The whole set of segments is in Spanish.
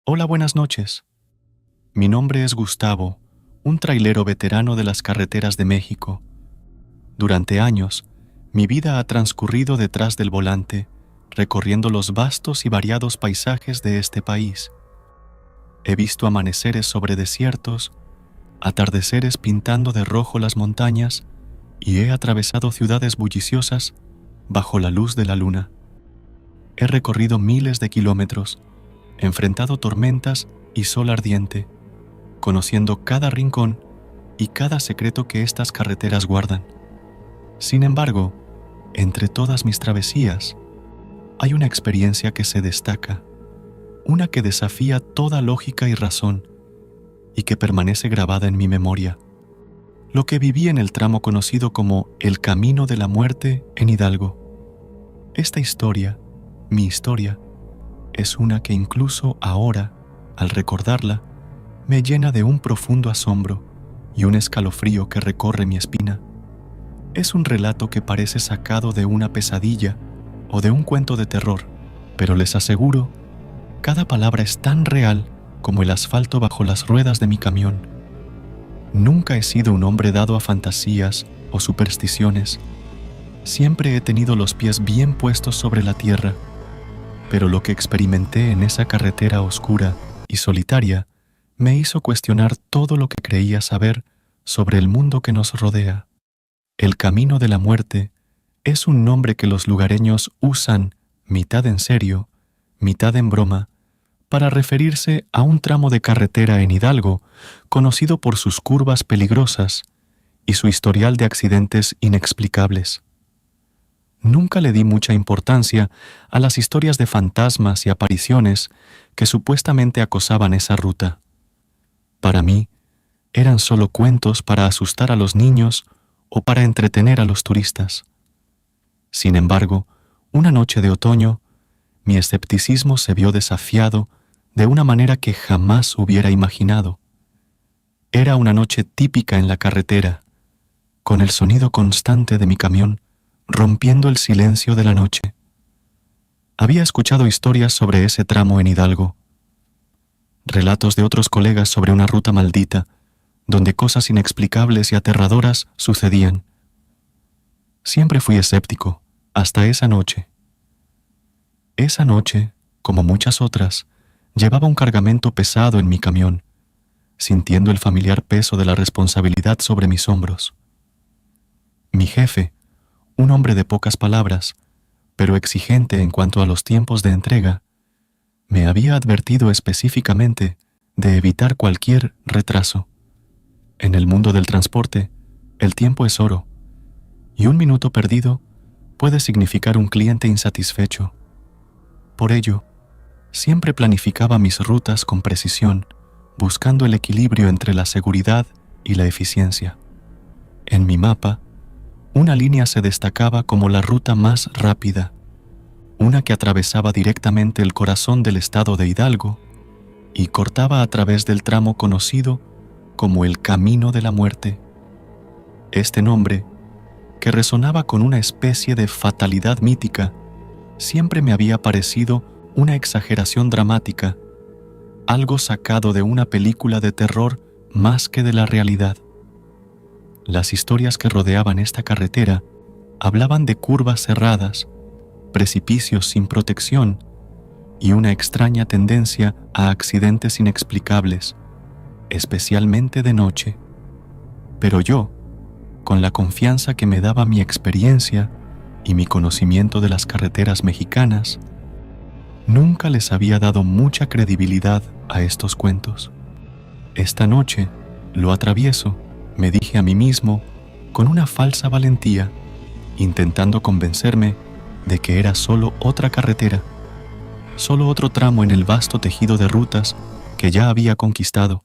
Hola, buenas noches. Mi nombre es Gustavo, un trailero veterano de las carreteras de México. Durante años, mi vida ha transcurrido detrás del volante, recorriendo los vastos y variados paisajes de este país. He visto amaneceres sobre desiertos, atardeceres pintando de rojo las montañas y he atravesado ciudades bulliciosas bajo la luz de la luna. He recorrido miles de kilómetros, enfrentado tormentas y sol ardiente, conociendo cada rincón y cada secreto que estas carreteras guardan. Sin embargo, entre todas mis travesías, hay una experiencia que se destaca, una que desafía toda lógica y razón y que permanece grabada en mi memoria. Lo que viví en el tramo conocido como el Camino de la Muerte en Hidalgo. Esta historia, mi historia, es una que incluso ahora, al recordarla, me llena de un profundo asombro y un escalofrío que recorre mi espina. Es un relato que parece sacado de una pesadilla o de un cuento de terror, pero les aseguro, cada palabra es tan real como el asfalto bajo las ruedas de mi camión. Nunca he sido un hombre dado a fantasías o supersticiones. Siempre he tenido los pies bien puestos sobre la tierra, pero lo que experimenté en esa carretera oscura y solitaria me hizo cuestionar todo lo que creía saber sobre el mundo que nos rodea. El Camino de la Muerte es un nombre que los lugareños usan mitad en serio, mitad en broma, para referirse a un tramo de carretera en Hidalgo conocido por sus curvas peligrosas y su historial de accidentes inexplicables. Nunca le di mucha importancia a las historias de fantasmas y apariciones que supuestamente acosaban esa ruta. Para mí, eran solo cuentos para asustar a los niños o para entretener a los turistas. Sin embargo, una noche de otoño, mi escepticismo se vio desafiado de una manera que jamás hubiera imaginado. Era una noche típica en la carretera, con el sonido constante de mi camión rompiendo el silencio de la noche. Había escuchado historias sobre ese tramo en Hidalgo, relatos de otros colegas sobre una ruta maldita, donde cosas inexplicables y aterradoras sucedían. Siempre fui escéptico, hasta esa noche. Esa noche, como muchas otras, llevaba un cargamento pesado en mi camión, sintiendo el familiar peso de la responsabilidad sobre mis hombros. Mi jefe, un hombre de pocas palabras, pero exigente en cuanto a los tiempos de entrega, me había advertido específicamente de evitar cualquier retraso. En el mundo del transporte, el tiempo es oro, y un minuto perdido puede significar un cliente insatisfecho. Por ello, siempre planificaba mis rutas con precisión, buscando el equilibrio entre la seguridad y la eficiencia. En mi mapa, una línea se destacaba como la ruta más rápida, una que atravesaba directamente el corazón del estado de Hidalgo y cortaba a través del tramo conocido como el Camino de la Muerte. Este nombre, que resonaba con una especie de fatalidad mítica, siempre me había parecido una exageración dramática, algo sacado de una película de terror más que de la realidad. Las historias que rodeaban esta carretera hablaban de curvas cerradas, precipicios sin protección y una extraña tendencia a accidentes inexplicables, especialmente de noche. Pero yo, con la confianza que me daba mi experiencia y mi conocimiento de las carreteras mexicanas, nunca les había dado mucha credibilidad a estos cuentos. Esta noche lo atravieso, me dije a mí mismo, con una falsa valentía, intentando convencerme de que era solo otra carretera, solo otro tramo en el vasto tejido de rutas que ya había conquistado.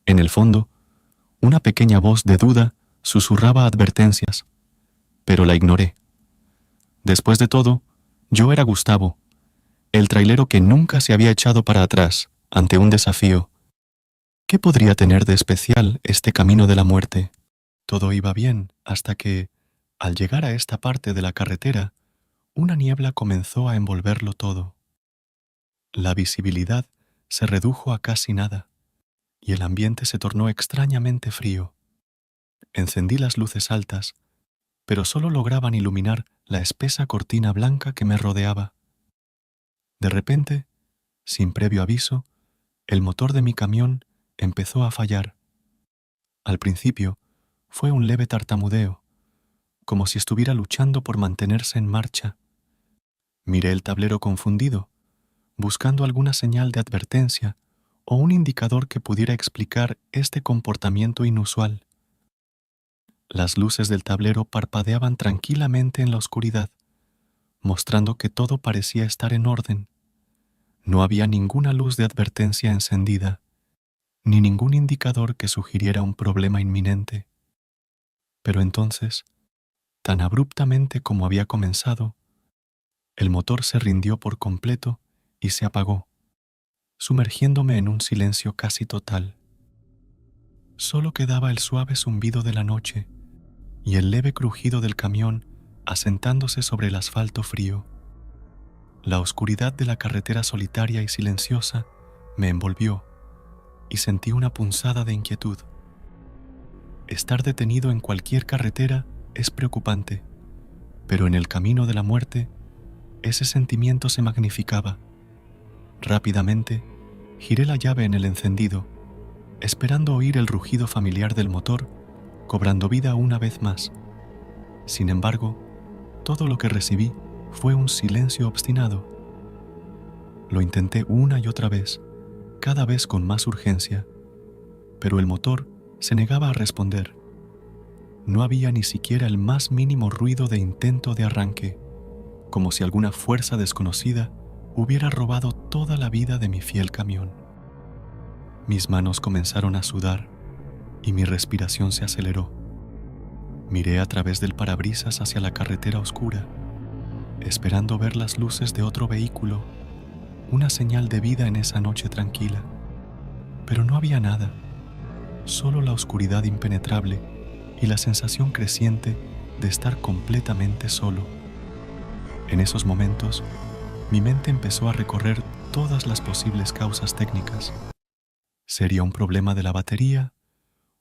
En el fondo, una pequeña voz de duda susurraba advertencias, pero la ignoré. Después de todo, yo era Gustavo, el trailero que nunca se había echado para atrás ante un desafío. ¿Qué podría tener de especial este Camino de la Muerte? Todo iba bien hasta que, al llegar a esta parte de la carretera, una niebla comenzó a envolverlo todo. La visibilidad se redujo a casi nada, y el ambiente se tornó extrañamente frío. Encendí las luces altas, pero solo lograban iluminar la espesa cortina blanca que me rodeaba. De repente, sin previo aviso, el motor de mi camión empezó a fallar. Al principio, fue un leve tartamudeo, como si estuviera luchando por mantenerse en marcha. Miré el tablero confundido, buscando alguna señal de advertencia o un indicador que pudiera explicar este comportamiento inusual. Las luces del tablero parpadeaban tranquilamente en la oscuridad, mostrando que todo parecía estar en orden. No había ninguna luz de advertencia encendida, ni ningún indicador que sugiriera un problema inminente. Pero entonces, tan abruptamente como había comenzado, el motor se rindió por completo y se apagó, sumergiéndome en un silencio casi total. Solo quedaba el suave zumbido de la noche y el leve crujido del camión asentándose sobre el asfalto frío. La oscuridad de la carretera solitaria y silenciosa me envolvió y sentí una punzada de inquietud. Estar detenido en cualquier carretera es preocupante, pero en el camino de la muerte, ese sentimiento se magnificaba. Rápidamente, giré la llave en el encendido, esperando oír el rugido familiar del motor, cobrando vida una vez más. Sin embargo, todo lo que recibí fue un silencio obstinado. Lo intenté una y otra vez, cada vez con más urgencia, pero el motor se negaba a responder. No había ni siquiera el más mínimo ruido de intento de arranque, como si alguna fuerza desconocida hubiera robado toda la vida de mi fiel camión. Mis manos comenzaron a sudar y mi respiración se aceleró. Miré a través del parabrisas hacia la carretera oscura, esperando ver las luces de otro vehículo, una señal de vida en esa noche tranquila. Pero no había nada, solo la oscuridad impenetrable y la sensación creciente de estar completamente solo. En esos momentos, mi mente empezó a recorrer todas las posibles causas técnicas. ¿Sería un problema de la batería?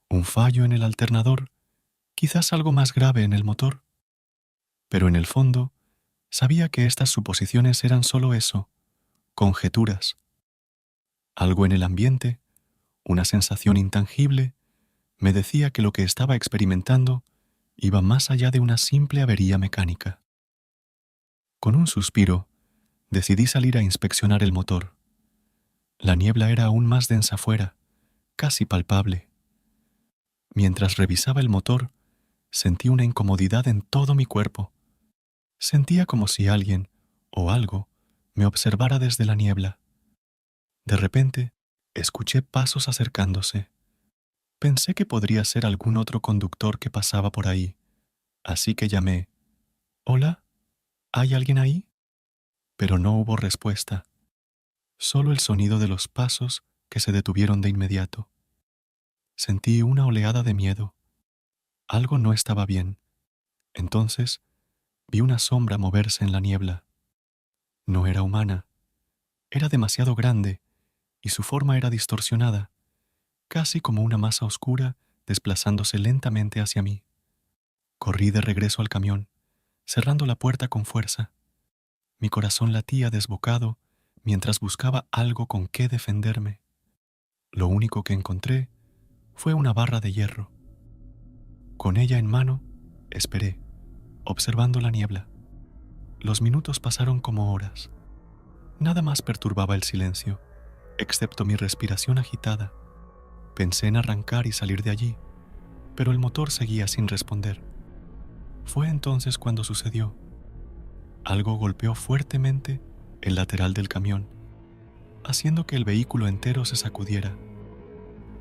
¿Un fallo en el alternador? ¿Quizás algo más grave en el motor? Pero en el fondo, sabía que estas suposiciones eran solo eso, conjeturas. Algo en el ambiente, una sensación intangible, me decía que lo que estaba experimentando iba más allá de una simple avería mecánica. Con un suspiro, decidí salir a inspeccionar el motor. La niebla era aún más densa fuera, casi palpable. Mientras revisaba el motor, sentí una incomodidad en todo mi cuerpo. Sentía como si alguien, o algo, me observara desde la niebla. De repente, escuché pasos acercándose. Pensé que podría ser algún otro conductor que pasaba por ahí, así que llamé: «¿Hola? ¿Hay alguien ahí?». Pero no hubo respuesta, solo el sonido de los pasos que se detuvieron de inmediato. Sentí una oleada de miedo. Algo no estaba bien. Entonces, vi una sombra moverse en la niebla. No era humana. Era demasiado grande y su forma era distorsionada, casi como una masa oscura desplazándose lentamente hacia mí. Corrí de regreso al camión, cerrando la puerta con fuerza. Mi corazón latía desbocado mientras buscaba algo con qué defenderme. Lo único que encontré fue una barra de hierro. Con ella en mano, esperé, observando la niebla. Los minutos pasaron como horas. Nada más perturbaba el silencio, excepto mi respiración agitada. Pensé en arrancar y salir de allí, pero el motor seguía sin responder. Fue entonces cuando sucedió. Algo golpeó fuertemente el lateral del camión, haciendo que el vehículo entero se sacudiera.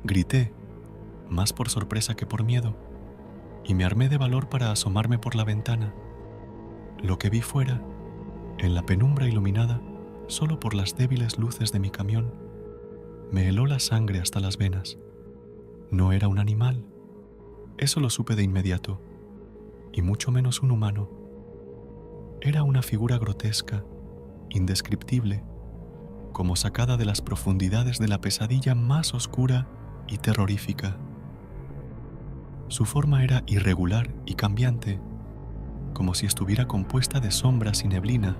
Grité, más por sorpresa que por miedo, y me armé de valor para asomarme por la ventana. Lo que vi fuera, en la penumbra iluminada solo por las débiles luces de mi camión, me heló la sangre hasta las venas. No era un animal, eso lo supe de inmediato, y mucho menos un humano. Era una figura grotesca, indescriptible, como sacada de las profundidades de la pesadilla más oscura y terrorífica. Su forma era irregular y cambiante, como si estuviera compuesta de sombras y neblina,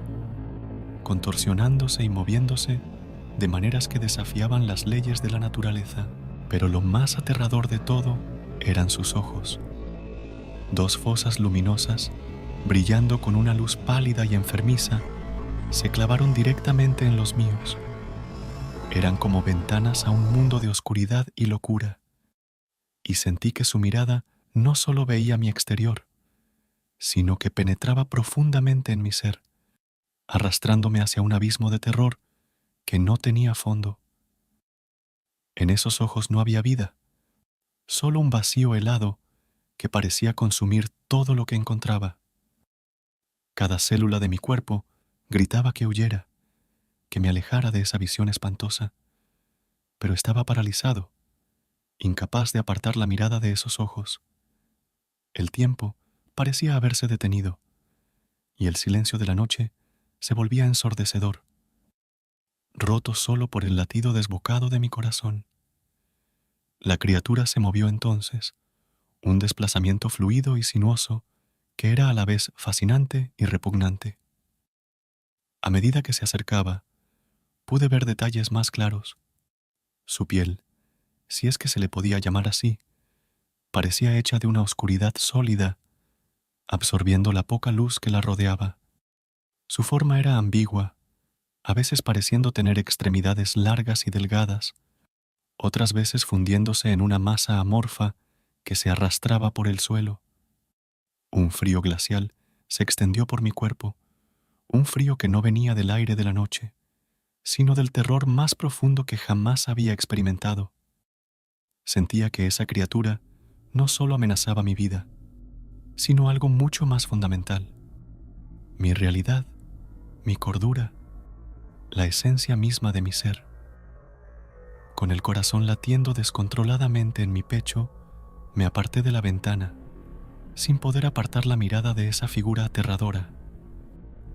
contorsionándose y moviéndose de maneras que desafiaban las leyes de la naturaleza. Pero lo más aterrador de todo eran sus ojos. Dos fosas luminosas, brillando con una luz pálida y enfermiza, se clavaron directamente en los míos. Eran como ventanas a un mundo de oscuridad y locura, y sentí que su mirada no solo veía mi exterior, sino que penetraba profundamente en mi ser, arrastrándome hacia un abismo de terror que no tenía fondo. En esos ojos no había vida, solo un vacío helado que parecía consumir todo lo que encontraba. Cada célula de mi cuerpo gritaba que huyera, que me alejara de esa visión espantosa, pero estaba paralizado, incapaz de apartar la mirada de esos ojos. El tiempo parecía haberse detenido, y el silencio de la noche se volvía ensordecedor, roto solo por el latido desbocado de mi corazón. La criatura se movió entonces, un desplazamiento fluido y sinuoso que era a la vez fascinante y repugnante. A medida que se acercaba, pude ver detalles más claros. Su piel, si es que se le podía llamar así, parecía hecha de una oscuridad sólida, absorbiendo la poca luz que la rodeaba. Su forma era ambigua, a veces pareciendo tener extremidades largas y delgadas, otras veces fundiéndose en una masa amorfa que se arrastraba por el suelo. Un frío glacial se extendió por mi cuerpo, un frío que no venía del aire de la noche, sino del terror más profundo que jamás había experimentado. Sentía que esa criatura no solo amenazaba mi vida, sino algo mucho más fundamental: mi realidad, mi cordura, la esencia misma de mi ser. Con el corazón latiendo descontroladamente en mi pecho, me aparté de la ventana, sin poder apartar la mirada de esa figura aterradora.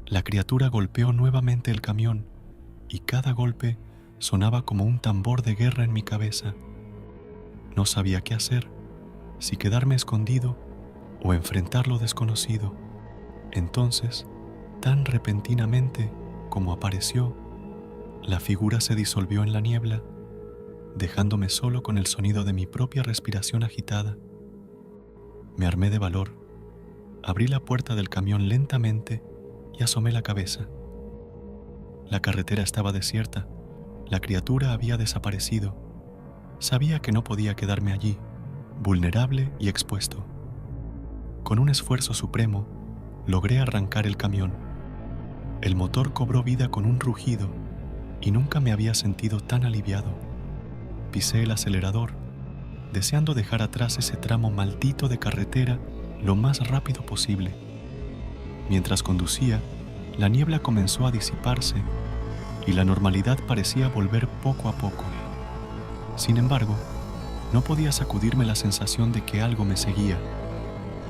La criatura golpeó nuevamente el camión, y cada golpe sonaba como un tambor de guerra en mi cabeza. No sabía qué hacer, si quedarme escondido o enfrentar lo desconocido. Entonces, tan repentinamente como apareció, la figura se disolvió en la niebla, dejándome solo con el sonido de mi propia respiración agitada. Me armé de valor, abrí la puerta del camión lentamente y asomé la cabeza. La carretera estaba desierta, la criatura había desaparecido. Sabía que no podía quedarme allí, vulnerable y expuesto. Con un esfuerzo supremo, logré arrancar el camión. El motor cobró vida con un rugido y nunca me había sentido tan aliviado. Pisé el acelerador, deseando dejar atrás ese tramo maldito de carretera lo más rápido posible. Mientras conducía, la niebla comenzó a disiparse y la normalidad parecía volver poco a poco. Sin embargo, no podía sacudirme la sensación de que algo me seguía,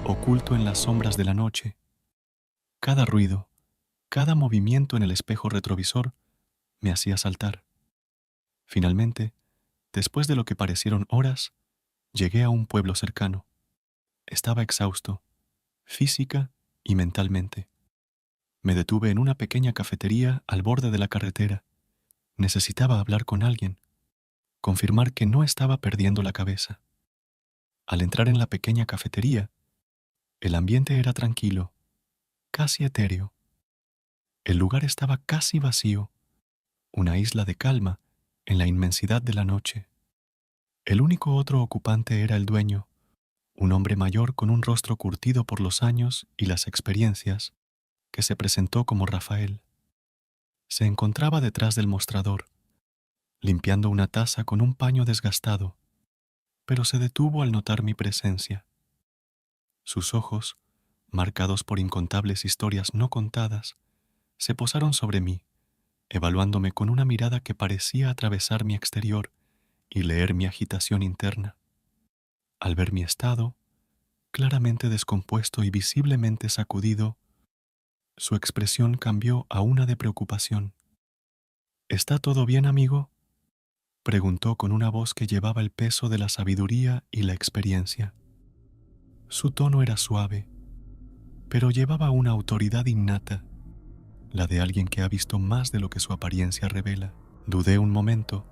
oculto en las sombras de la noche. Cada ruido, cada movimiento en el espejo retrovisor me hacía saltar. Finalmente, después de lo que parecieron horas, llegué a un pueblo cercano. Estaba exhausto, física y mentalmente. Me detuve en una pequeña cafetería al borde de la carretera. Necesitaba hablar con alguien, confirmar que no estaba perdiendo la cabeza. Al entrar en la pequeña cafetería, el ambiente era tranquilo, casi etéreo. El lugar estaba casi vacío, una isla de calma en la inmensidad de la noche. El único otro ocupante era el dueño, un hombre mayor con un rostro curtido por los años y las experiencias, que se presentó como Rafael. Se encontraba detrás del mostrador, limpiando una taza con un paño desgastado, pero se detuvo al notar mi presencia. Sus ojos, marcados por incontables historias no contadas, se posaron sobre mí, evaluándome con una mirada que parecía atravesar mi exterior y leer mi agitación interna. Al ver mi estado, claramente descompuesto y visiblemente sacudido, su expresión cambió a una de preocupación. ¿Está todo bien, amigo?, preguntó con una voz que llevaba el peso de la sabiduría y la experiencia. Su tono era suave, pero llevaba una autoridad innata, la de alguien que ha visto más de lo que su apariencia revela. Dudé un momento,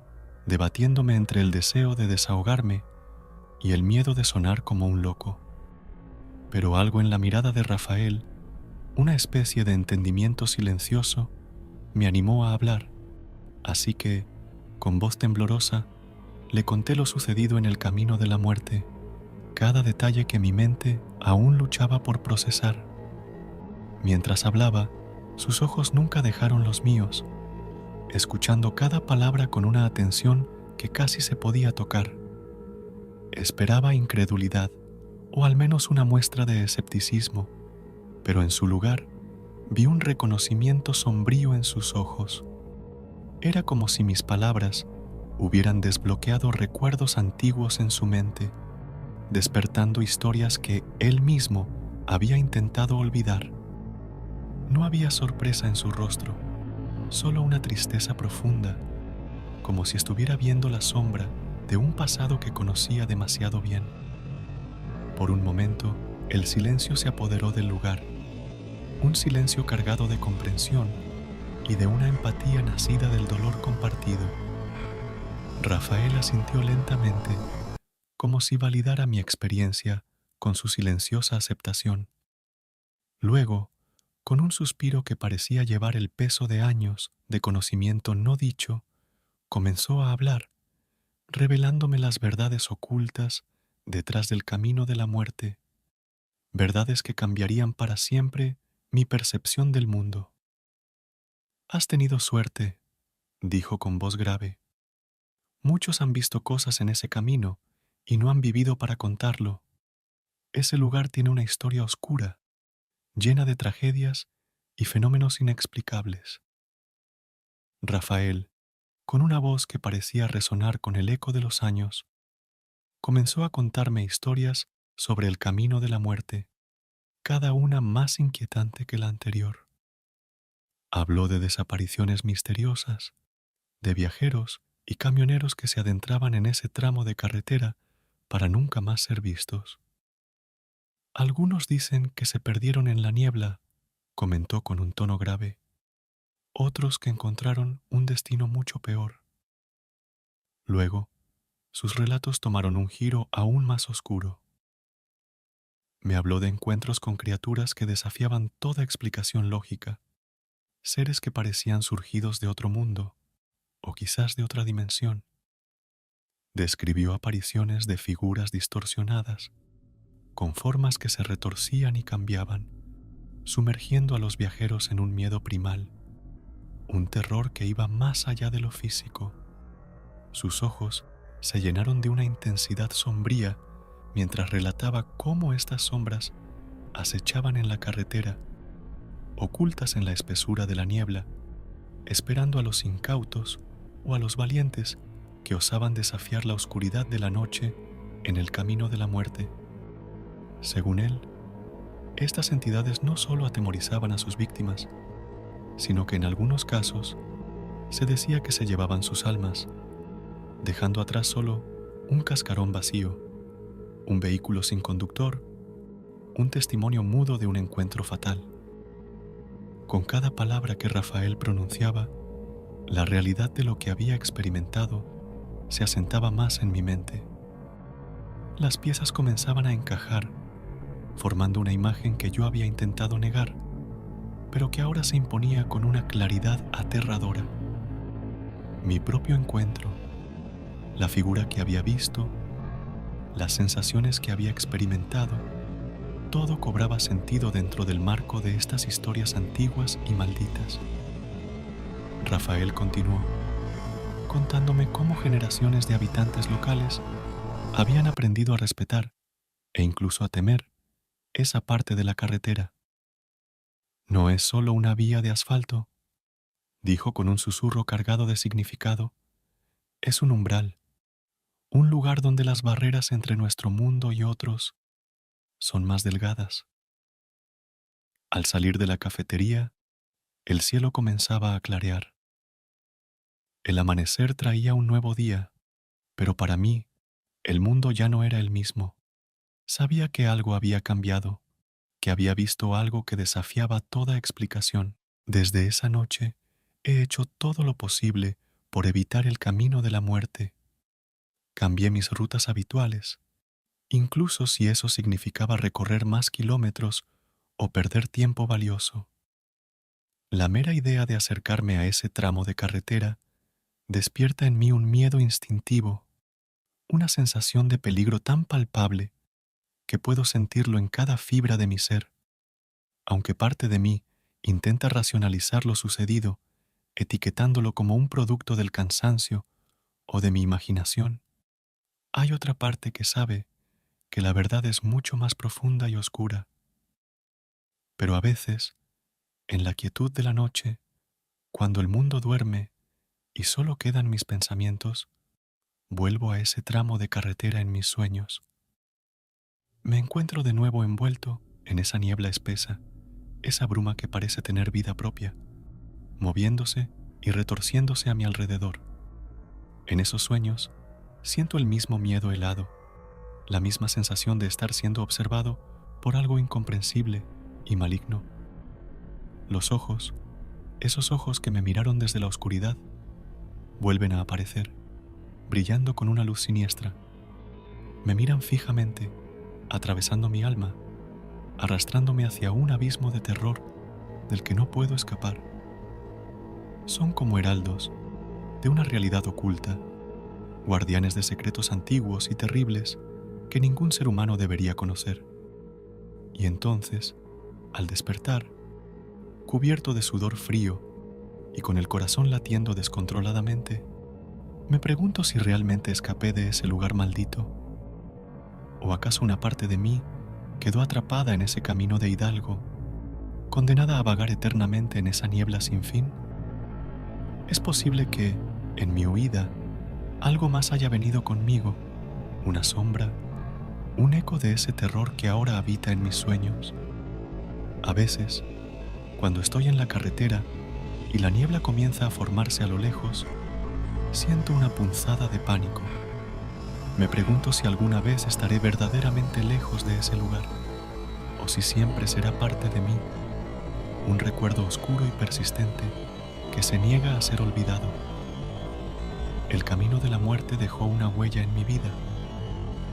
debatiéndome entre el deseo de desahogarme y el miedo de sonar como un loco. Pero algo en la mirada de Rafael, una especie de entendimiento silencioso, me animó a hablar, así que, con voz temblorosa, le conté lo sucedido en el camino de la muerte, cada detalle que mi mente aún luchaba por procesar. Mientras hablaba, sus ojos nunca dejaron los míos, escuchando cada palabra con una atención que casi se podía tocar. Esperaba incredulidad, o al menos una muestra de escepticismo, pero en su lugar vi un reconocimiento sombrío en sus ojos. Era como si mis palabras hubieran desbloqueado recuerdos antiguos en su mente, despertando historias que él mismo había intentado olvidar. No había sorpresa en su rostro, solo una tristeza profunda, como si estuviera viendo la sombra de un pasado que conocía demasiado bien. Por un momento, el silencio se apoderó del lugar, un silencio cargado de comprensión y de una empatía nacida del dolor compartido. Rafael asintió lentamente, como si validara mi experiencia con su silenciosa aceptación. Luego, con un suspiro que parecía llevar el peso de años de conocimiento no dicho, comenzó a hablar, revelándome las verdades ocultas detrás del camino de la muerte, verdades que cambiarían para siempre mi percepción del mundo. «Has tenido suerte», dijo con voz grave. «Muchos han visto cosas en ese camino y no han vivido para contarlo. Ese lugar tiene una historia oscura, llena de tragedias y fenómenos inexplicables». Rafael, con una voz que parecía resonar con el eco de los años, comenzó a contarme historias sobre el camino de la muerte, cada una más inquietante que la anterior. Habló de desapariciones misteriosas, de viajeros y camioneros que se adentraban en ese tramo de carretera para nunca más ser vistos. «Algunos dicen que se perdieron en la niebla», comentó con un tono grave. «Otros que encontraron un destino mucho peor». Luego, sus relatos tomaron un giro aún más oscuro. Me habló de encuentros con criaturas que desafiaban toda explicación lógica, seres que parecían surgidos de otro mundo, o quizás de otra dimensión. Describió apariciones de figuras distorsionadas, con formas que se retorcían y cambiaban, sumergiendo a los viajeros en un miedo primal, un terror que iba más allá de lo físico. Sus ojos se llenaron de una intensidad sombría mientras relataba cómo estas sombras acechaban en la carretera, ocultas en la espesura de la niebla, esperando a los incautos o a los valientes que osaban desafiar la oscuridad de la noche en el camino de la muerte. Según él, estas entidades no solo atemorizaban a sus víctimas, sino que en algunos casos se decía que se llevaban sus almas, dejando atrás solo un cascarón vacío, un vehículo sin conductor, un testimonio mudo de un encuentro fatal. Con cada palabra que Rafael pronunciaba, la realidad de lo que había experimentado se asentaba más en mi mente. Las piezas comenzaban a encajar, formando una imagen que yo había intentado negar, pero que ahora se imponía con una claridad aterradora. Mi propio encuentro, la figura que había visto, las sensaciones que había experimentado, todo cobraba sentido dentro del marco de estas historias antiguas y malditas. Rafael continuó, contándome cómo generaciones de habitantes locales habían aprendido a respetar, e incluso a temer, esa parte de la carretera. «No es solo una vía de asfalto», dijo con un susurro cargado de significado. «Es un umbral, un lugar donde las barreras entre nuestro mundo y otros son más delgadas». Al salir de la cafetería, el cielo comenzaba a clarear. El amanecer traía un nuevo día, pero para mí, el mundo ya no era el mismo. Sabía que algo había cambiado, que había visto algo que desafiaba toda explicación. Desde esa noche, he hecho todo lo posible por evitar el camino de la muerte. Cambié mis rutas habituales, incluso si eso significaba recorrer más kilómetros o perder tiempo valioso. La mera idea de acercarme a ese tramo de carretera despierta en mí un miedo instintivo, una sensación de peligro tan palpable que puedo sentirlo en cada fibra de mi ser. Aunque parte de mí intenta racionalizar lo sucedido, etiquetándolo como un producto del cansancio o de mi imaginación, hay otra parte que sabe que la verdad es mucho más profunda y oscura. Pero a veces, en la quietud de la noche, cuando el mundo duerme y solo quedan mis pensamientos, vuelvo a ese tramo de carretera en mis sueños. Me encuentro de nuevo envuelto en esa niebla espesa, esa bruma que parece tener vida propia, moviéndose y retorciéndose a mi alrededor. En esos sueños, siento el mismo miedo helado, la misma sensación de estar siendo observado por algo incomprensible y maligno. Los ojos, esos ojos que me miraron desde la oscuridad, vuelven a aparecer, brillando con una luz siniestra. Me miran fijamente, atravesando mi alma, arrastrándome hacia un abismo de terror del que no puedo escapar. Son como heraldos de una realidad oculta, guardianes de secretos antiguos y terribles que ningún ser humano debería conocer. Y entonces, al despertar, cubierto de sudor frío y con el corazón latiendo descontroladamente, me pregunto si realmente escapé de ese lugar maldito, o acaso una parte de mí quedó atrapada en ese camino de hidalgo, condenada a vagar eternamente en esa niebla sin fin. Es posible que, en mi huida, algo más haya venido conmigo, una sombra, un eco de ese terror que ahora habita en mis sueños. A veces, cuando estoy en la carretera y la niebla comienza a formarse a lo lejos, siento una punzada de pánico. Me pregunto si alguna vez estaré verdaderamente lejos de ese lugar, o si siempre será parte de mí, un recuerdo oscuro y persistente que se niega a ser olvidado. El camino de la muerte dejó una huella en mi vida,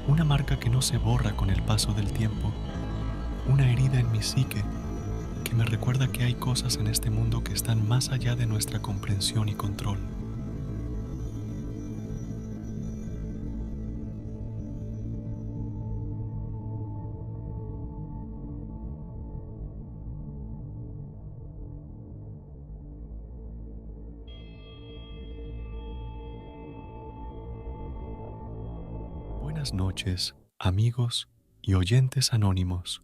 una marca que no se borra con el paso del tiempo, una herida en mi psique que me recuerda que hay cosas en este mundo que están más allá de nuestra comprensión y control. Buenas noches, amigos y oyentes anónimos.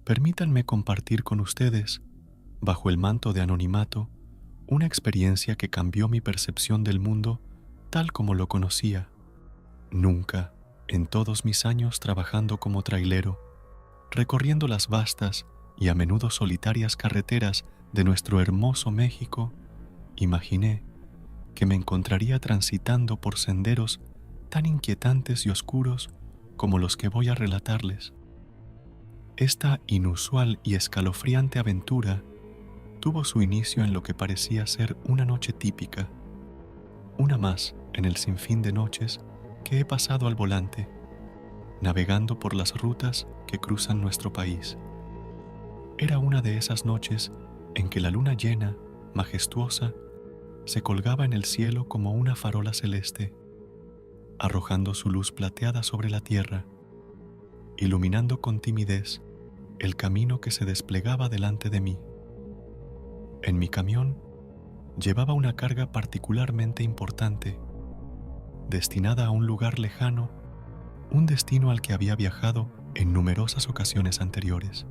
Permítanme compartir con ustedes, bajo el manto de anonimato, una experiencia que cambió mi percepción del mundo tal como lo conocía. Nunca, en todos mis años trabajando como trailero, recorriendo las vastas y a menudo solitarias carreteras de nuestro hermoso México, imaginé que me encontraría transitando por senderos tan inquietantes y oscuros como los que voy a relatarles. Esta inusual y escalofriante aventura tuvo su inicio en lo que parecía ser una noche típica, una más en el sinfín de noches que he pasado al volante, navegando por las rutas que cruzan nuestro país. Era una de esas noches en que la luna llena, majestuosa, se colgaba en el cielo como una farola celeste, arrojando su luz plateada sobre la tierra, iluminando con timidez el camino que se desplegaba delante de mí. En mi camión llevaba una carga particularmente importante, destinada a un lugar lejano, un destino al que había viajado en numerosas ocasiones anteriores.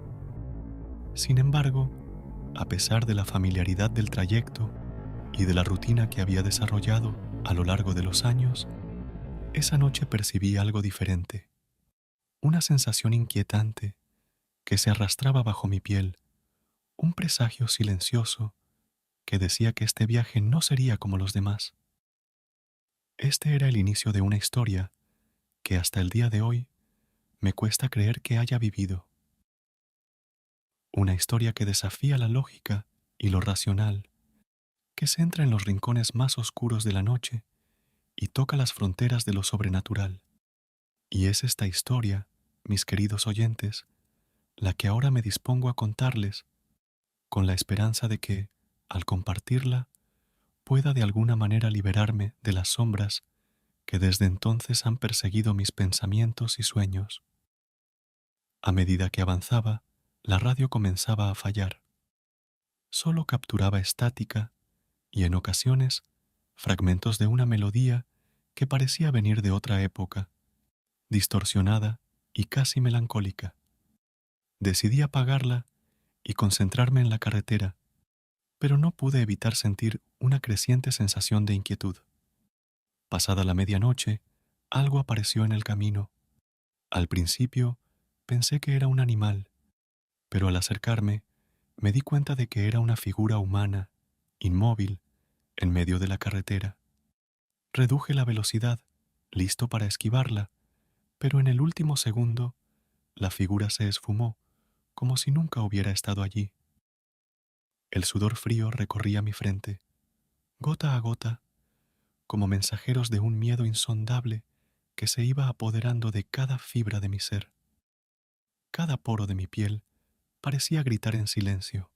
Sin embargo, a pesar de la familiaridad del trayecto y de la rutina que había desarrollado a lo largo de los años, esa noche percibí algo diferente, una sensación inquietante que se arrastraba bajo mi piel, un presagio silencioso que decía que este viaje no sería como los demás. Este era el inicio de una historia que hasta el día de hoy me cuesta creer que haya vivido. Una historia que desafía la lógica y lo racional, que se entra en los rincones más oscuros de la noche y toca las fronteras de lo sobrenatural. Y es esta historia, mis queridos oyentes, la que ahora me dispongo a contarles, con la esperanza de que, al compartirla, pueda de alguna manera liberarme de las sombras que desde entonces han perseguido mis pensamientos y sueños. A medida que avanzaba, la radio comenzaba a fallar. Solo capturaba estática y, en ocasiones, fragmentos de una melodía que parecía venir de otra época, distorsionada y casi melancólica. Decidí apagarla y concentrarme en la carretera, pero no pude evitar sentir una creciente sensación de inquietud. Pasada la medianoche, algo apareció en el camino. Al principio, pensé que era un animal, pero al acercarme, me di cuenta de que era una figura humana, inmóvil, en medio de la carretera. Reduje la velocidad, listo para esquivarla, pero en el último segundo, la figura se esfumó, como si nunca hubiera estado allí. El sudor frío recorría mi frente, gota a gota, como mensajeros de un miedo insondable que se iba apoderando de cada fibra de mi ser. Cada poro de mi piel parecía gritar en silencio,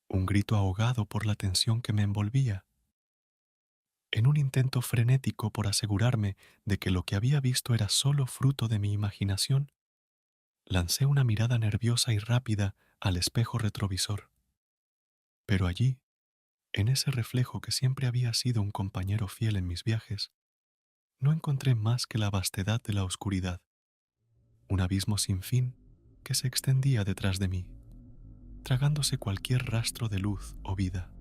un grito ahogado por la tensión que me envolvía. En un intento frenético por asegurarme de que lo que había visto era solo fruto de mi imaginación, lancé una mirada nerviosa y rápida al espejo retrovisor. Pero allí, en ese reflejo que siempre había sido un compañero fiel en mis viajes, no encontré más que la vastedad de la oscuridad, un abismo sin fin que se extendía detrás de mí, tragándose cualquier rastro de luz o vida.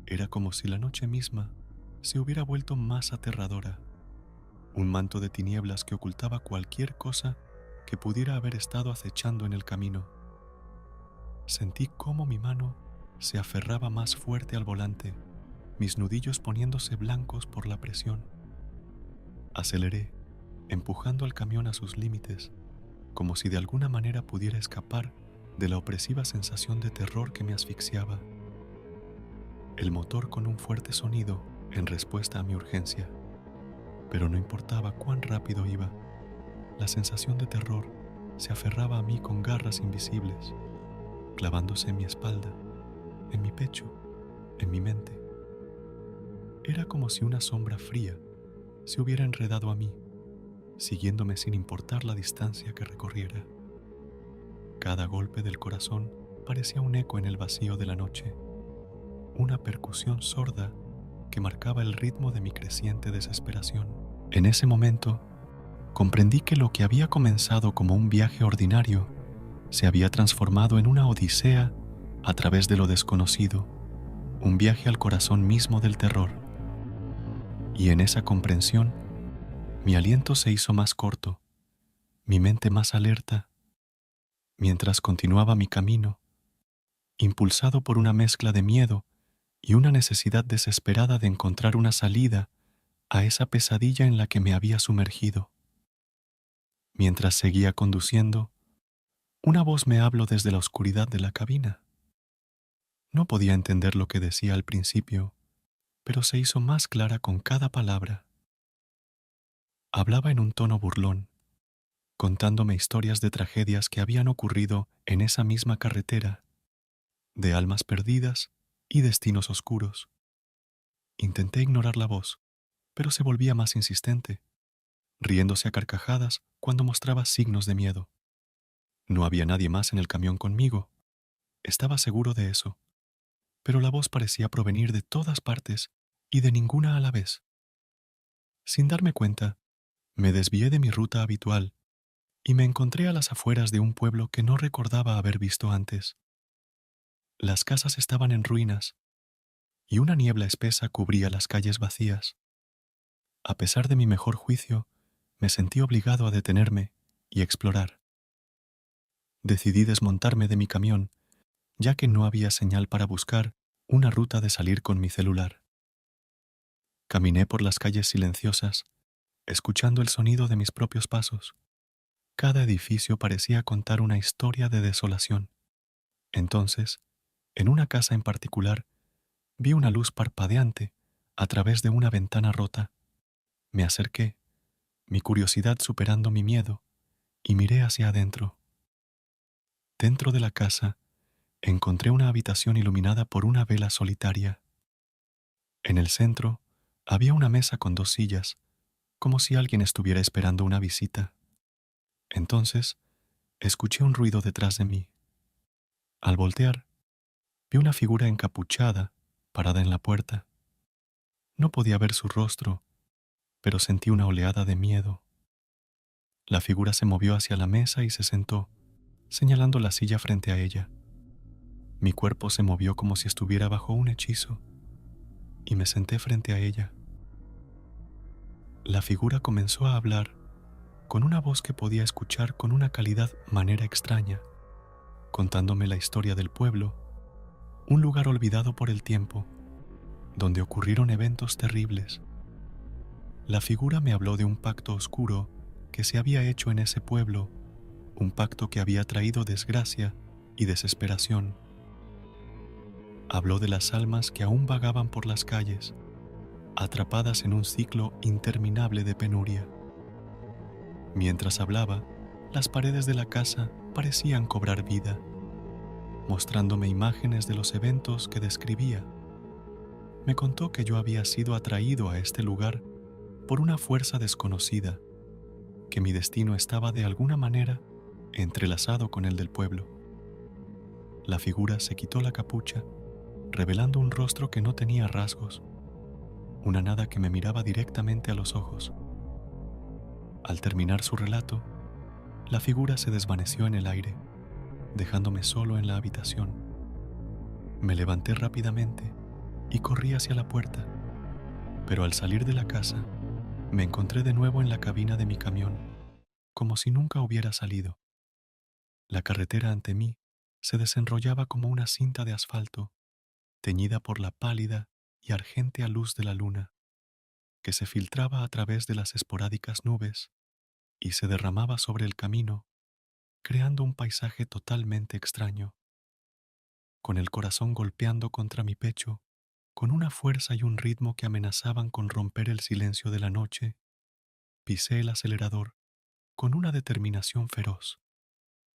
Era como si la noche misma se hubiera vuelto más aterradora, un manto de tinieblas que ocultaba cualquier cosa que pudiera haber estado acechando en el camino. Sentí cómo mi mano se aferraba más fuerte al volante, mis nudillos poniéndose blancos por la presión. Aceleré, empujando al camión a sus límites, como si de alguna manera pudiera escapar de la opresiva sensación de terror que me asfixiaba. El motor con un fuerte sonido en respuesta a mi urgencia, pero no importaba cuán rápido iba, la sensación de terror se aferraba a mí con garras invisibles, clavándose en mi espalda, en mi pecho, en mi mente. Era como si una sombra fría se hubiera enredado a mí, siguiéndome sin importar la distancia que recorriera. Cada golpe del corazón parecía un eco en el vacío de la noche, una percusión sorda que marcaba el ritmo de mi creciente desesperación. En ese momento, comprendí que lo que había comenzado como un viaje ordinario se había transformado en una odisea a través de lo desconocido, un viaje al corazón mismo del terror. Y en esa comprensión, mi aliento se hizo más corto, mi mente más alerta, mientras continuaba mi camino, impulsado por una mezcla de miedo y una necesidad desesperada de encontrar una salida a esa pesadilla en la que me había sumergido. Mientras seguía conduciendo, una voz me habló desde la oscuridad de la cabina. No podía entender lo que decía al principio, pero se hizo más clara con cada palabra. Hablaba en un tono burlón, contándome historias de tragedias que habían ocurrido en esa misma carretera, de almas perdidas y destinos oscuros. Intenté ignorar la voz, pero se volvía más insistente, riéndose a carcajadas cuando mostraba signos de miedo. No había nadie más en el camión conmigo, estaba seguro de eso, pero la voz parecía provenir de todas partes y de ninguna a la vez. Sin darme cuenta, me desvié de mi ruta habitual y me encontré a las afueras de un pueblo que no recordaba haber visto antes. Las casas estaban en ruinas y una niebla espesa cubría las calles vacías. A pesar de mi mejor juicio, me sentí obligado a detenerme y explorar. Decidí desmontarme de mi camión, ya que no había señal para buscar una ruta de salir con mi celular. Caminé por las calles silenciosas, escuchando el sonido de mis propios pasos. Cada edificio parecía contar una historia de desolación. Entonces, en una casa en particular, vi una luz parpadeante a través de una ventana rota. Me acerqué, mi curiosidad superando mi miedo, y miré hacia adentro. Dentro de la casa, encontré una habitación iluminada por una vela solitaria. En el centro, había una mesa con 2 sillas, como si alguien estuviera esperando una visita. Entonces, escuché un ruido detrás de mí. Al voltear, vi una figura encapuchada, parada en la puerta. No podía ver su rostro, pero sentí una oleada de miedo. La figura se movió hacia la mesa y se sentó, señalando la silla frente a ella. Mi cuerpo se movió como si estuviera bajo un hechizo, y me senté frente a ella. La figura comenzó a hablar, con una voz que podía escuchar con una calidad manera extraña, contándome la historia del pueblo, un lugar olvidado por el tiempo, donde ocurrieron eventos terribles. La figura me habló de un pacto oscuro que se había hecho en ese pueblo, un pacto que había traído desgracia y desesperación. Habló de las almas que aún vagaban por las calles, atrapadas en un ciclo interminable de penuria. Mientras hablaba, las paredes de la casa parecían cobrar vida, mostrándome imágenes de los eventos que describía. Me contó que yo había sido atraído a este lugar por una fuerza desconocida, que mi destino estaba de alguna manera entrelazado con el del pueblo. La figura se quitó la capucha, revelando un rostro que no tenía rasgos, una nada que me miraba directamente a los ojos. Al terminar su relato, la figura se desvaneció en el aire, dejándome solo en la habitación. Me levanté rápidamente y corrí hacia la puerta, pero al salir de la casa, me encontré de nuevo en la cabina de mi camión, como si nunca hubiera salido. La carretera ante mí se desenrollaba como una cinta de asfalto, teñida por la pálida y argéntea luz de la luna, que se filtraba a través de las esporádicas nubes y se derramaba sobre el camino, creando un paisaje totalmente extraño. Con el corazón golpeando contra mi pecho, con una fuerza y un ritmo que amenazaban con romper el silencio de la noche, pisé el acelerador con una determinación feroz,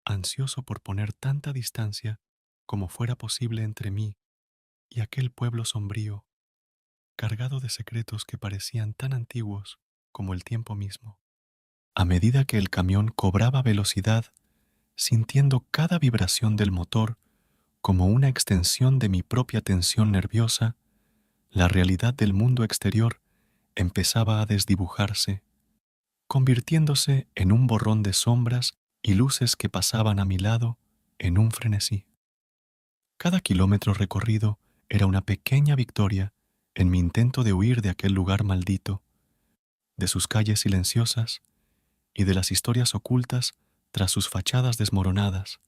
ansioso por poner tanta distancia como fuera posible entre mí y aquel pueblo sombrío, cargado de secretos que parecían tan antiguos como el tiempo mismo. A medida que el camión cobraba velocidad, sintiendo cada vibración del motor como una extensión de mi propia tensión nerviosa, la realidad del mundo exterior empezaba a desdibujarse, convirtiéndose en un borrón de sombras y luces que pasaban a mi lado en un frenesí. Cada kilómetro recorrido era una pequeña victoria en mi intento de huir de aquel lugar maldito, de sus calles silenciosas y de las historias ocultas tras sus fachadas desmoronadas.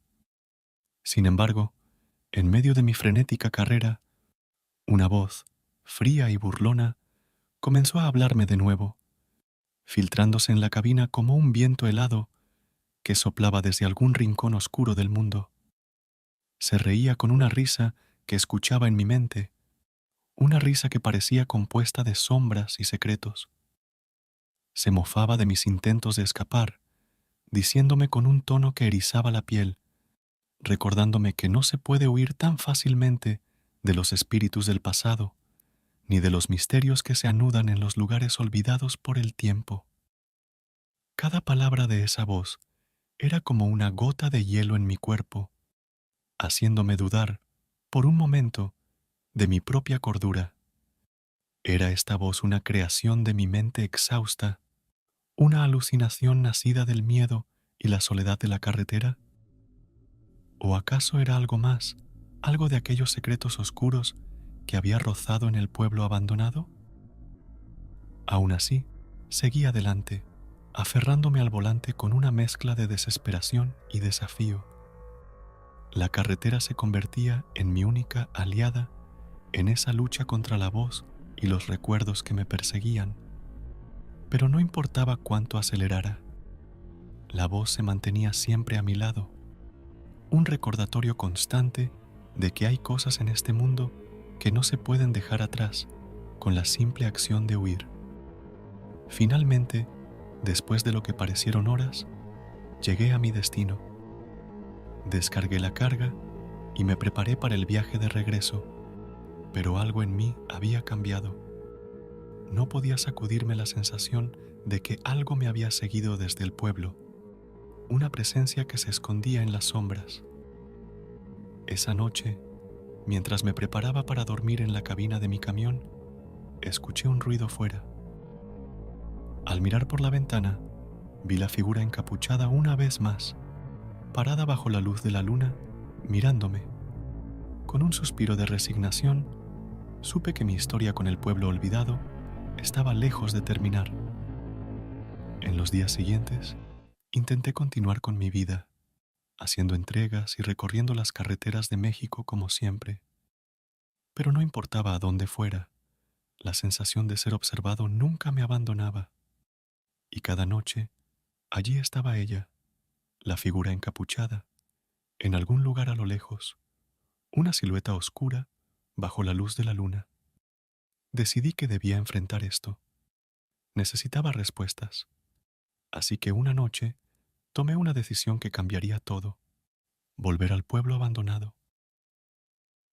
Sin embargo, en medio de mi frenética carrera, una voz, fría y burlona, comenzó a hablarme de nuevo, filtrándose en la cabina como un viento helado que soplaba desde algún rincón oscuro del mundo. Se reía con una risa que escuchaba en mi mente, una risa que parecía compuesta de sombras y secretos. Se mofaba de mis intentos de escapar, diciéndome con un tono que erizaba la piel, recordándome que no se puede huir tan fácilmente de los espíritus del pasado, ni de los misterios que se anudan en los lugares olvidados por el tiempo. Cada palabra de esa voz era como una gota de hielo en mi cuerpo, haciéndome dudar, por un momento, de mi propia cordura. ¿Era esta voz una creación de mi mente exhausta, una alucinación nacida del miedo y la soledad de la carretera? ¿O acaso era algo más, algo de aquellos secretos oscuros que había rozado en el pueblo abandonado? Aún así, seguí adelante, aferrándome al volante con una mezcla de desesperación y desafío. La carretera se convertía en mi única aliada en esa lucha contra la voz y los recuerdos que me perseguían. Pero no importaba cuánto acelerara, la voz se mantenía siempre a mi lado, un recordatorio constante de que hay cosas en este mundo que no se pueden dejar atrás con la simple acción de huir. Finalmente, después de lo que parecieron horas, llegué a mi destino. Descargué la carga y me preparé para el viaje de regreso, pero algo en mí había cambiado. No podía sacudirme la sensación de que algo me había seguido desde el pueblo, una presencia que se escondía en las sombras. Esa noche, mientras me preparaba para dormir en la cabina de mi camión, escuché un ruido fuera. Al mirar por la ventana, vi la figura encapuchada una vez más, parada bajo la luz de la luna, mirándome. Con un suspiro de resignación, supe que mi historia con el pueblo olvidado estaba lejos de terminar. En los días siguientes, intenté continuar con mi vida, haciendo entregas y recorriendo las carreteras de México como siempre. Pero no importaba a dónde fuera, la sensación de ser observado nunca me abandonaba. Y cada noche, allí estaba ella, la figura encapuchada, en algún lugar a lo lejos, una silueta oscura bajo la luz de la luna. Decidí que debía enfrentar esto. Necesitaba respuestas. Así que una noche tomé una decisión que cambiaría todo: volver al pueblo abandonado.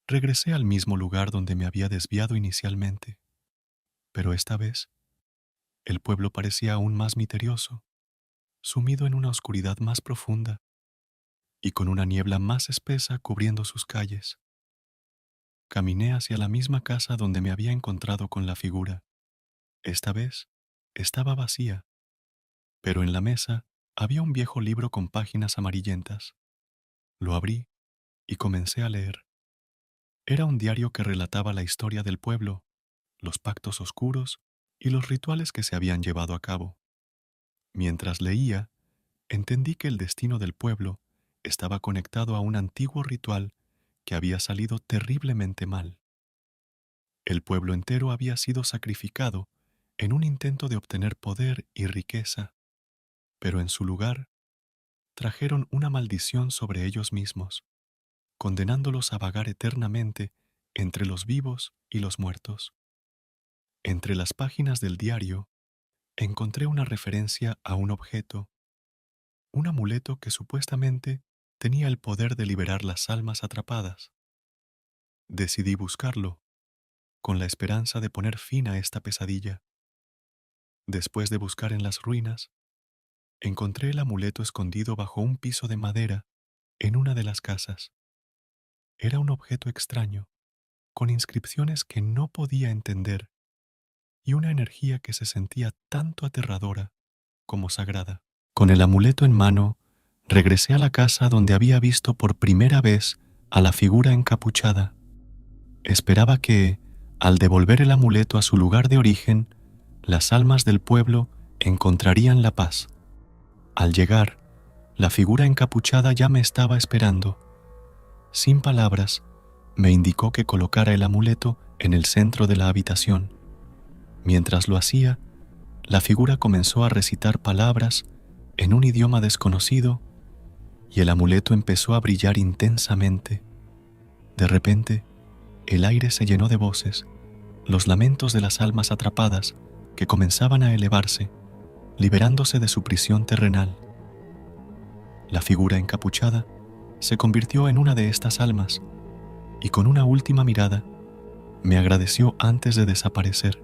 Regresé al mismo lugar donde me había desviado inicialmente, pero esta vez el pueblo parecía aún más misterioso, sumido en una oscuridad más profunda y con una niebla más espesa cubriendo sus calles. Caminé hacia la misma casa donde me había encontrado con la figura. Esta vez estaba vacía, pero en la mesa había un viejo libro con páginas amarillentas. Lo abrí y comencé a leer. Era un diario que relataba la historia del pueblo, los pactos oscuros y los rituales que se habían llevado a cabo. Mientras leía, entendí que el destino del pueblo estaba conectado a un antiguo ritual que había salido terriblemente mal. El pueblo entero había sido sacrificado en un intento de obtener poder y riqueza, pero en su lugar trajeron una maldición sobre ellos mismos, condenándolos a vagar eternamente entre los vivos y los muertos. Entre las páginas del diario encontré una referencia a un objeto, un amuleto que supuestamente tenía el poder de liberar las almas atrapadas. Decidí buscarlo, con la esperanza de poner fin a esta pesadilla. Después de buscar en las ruinas, encontré el amuleto escondido bajo un piso de madera en una de las casas. Era un objeto extraño, con inscripciones que no podía entender y una energía que se sentía tanto aterradora como sagrada. Con el amuleto en mano, regresé a la casa donde había visto por primera vez a la figura encapuchada. Esperaba que, al devolver el amuleto a su lugar de origen, las almas del pueblo encontrarían la paz. Al llegar, la figura encapuchada ya me estaba esperando. Sin palabras, me indicó que colocara el amuleto en el centro de la habitación. Mientras lo hacía, la figura comenzó a recitar palabras en un idioma desconocido y el amuleto empezó a brillar intensamente. De repente, el aire se llenó de voces, los lamentos de las almas atrapadas que comenzaban a elevarse, liberándose de su prisión terrenal. La figura encapuchada se convirtió en una de estas almas y con una última mirada me agradeció antes de desaparecer.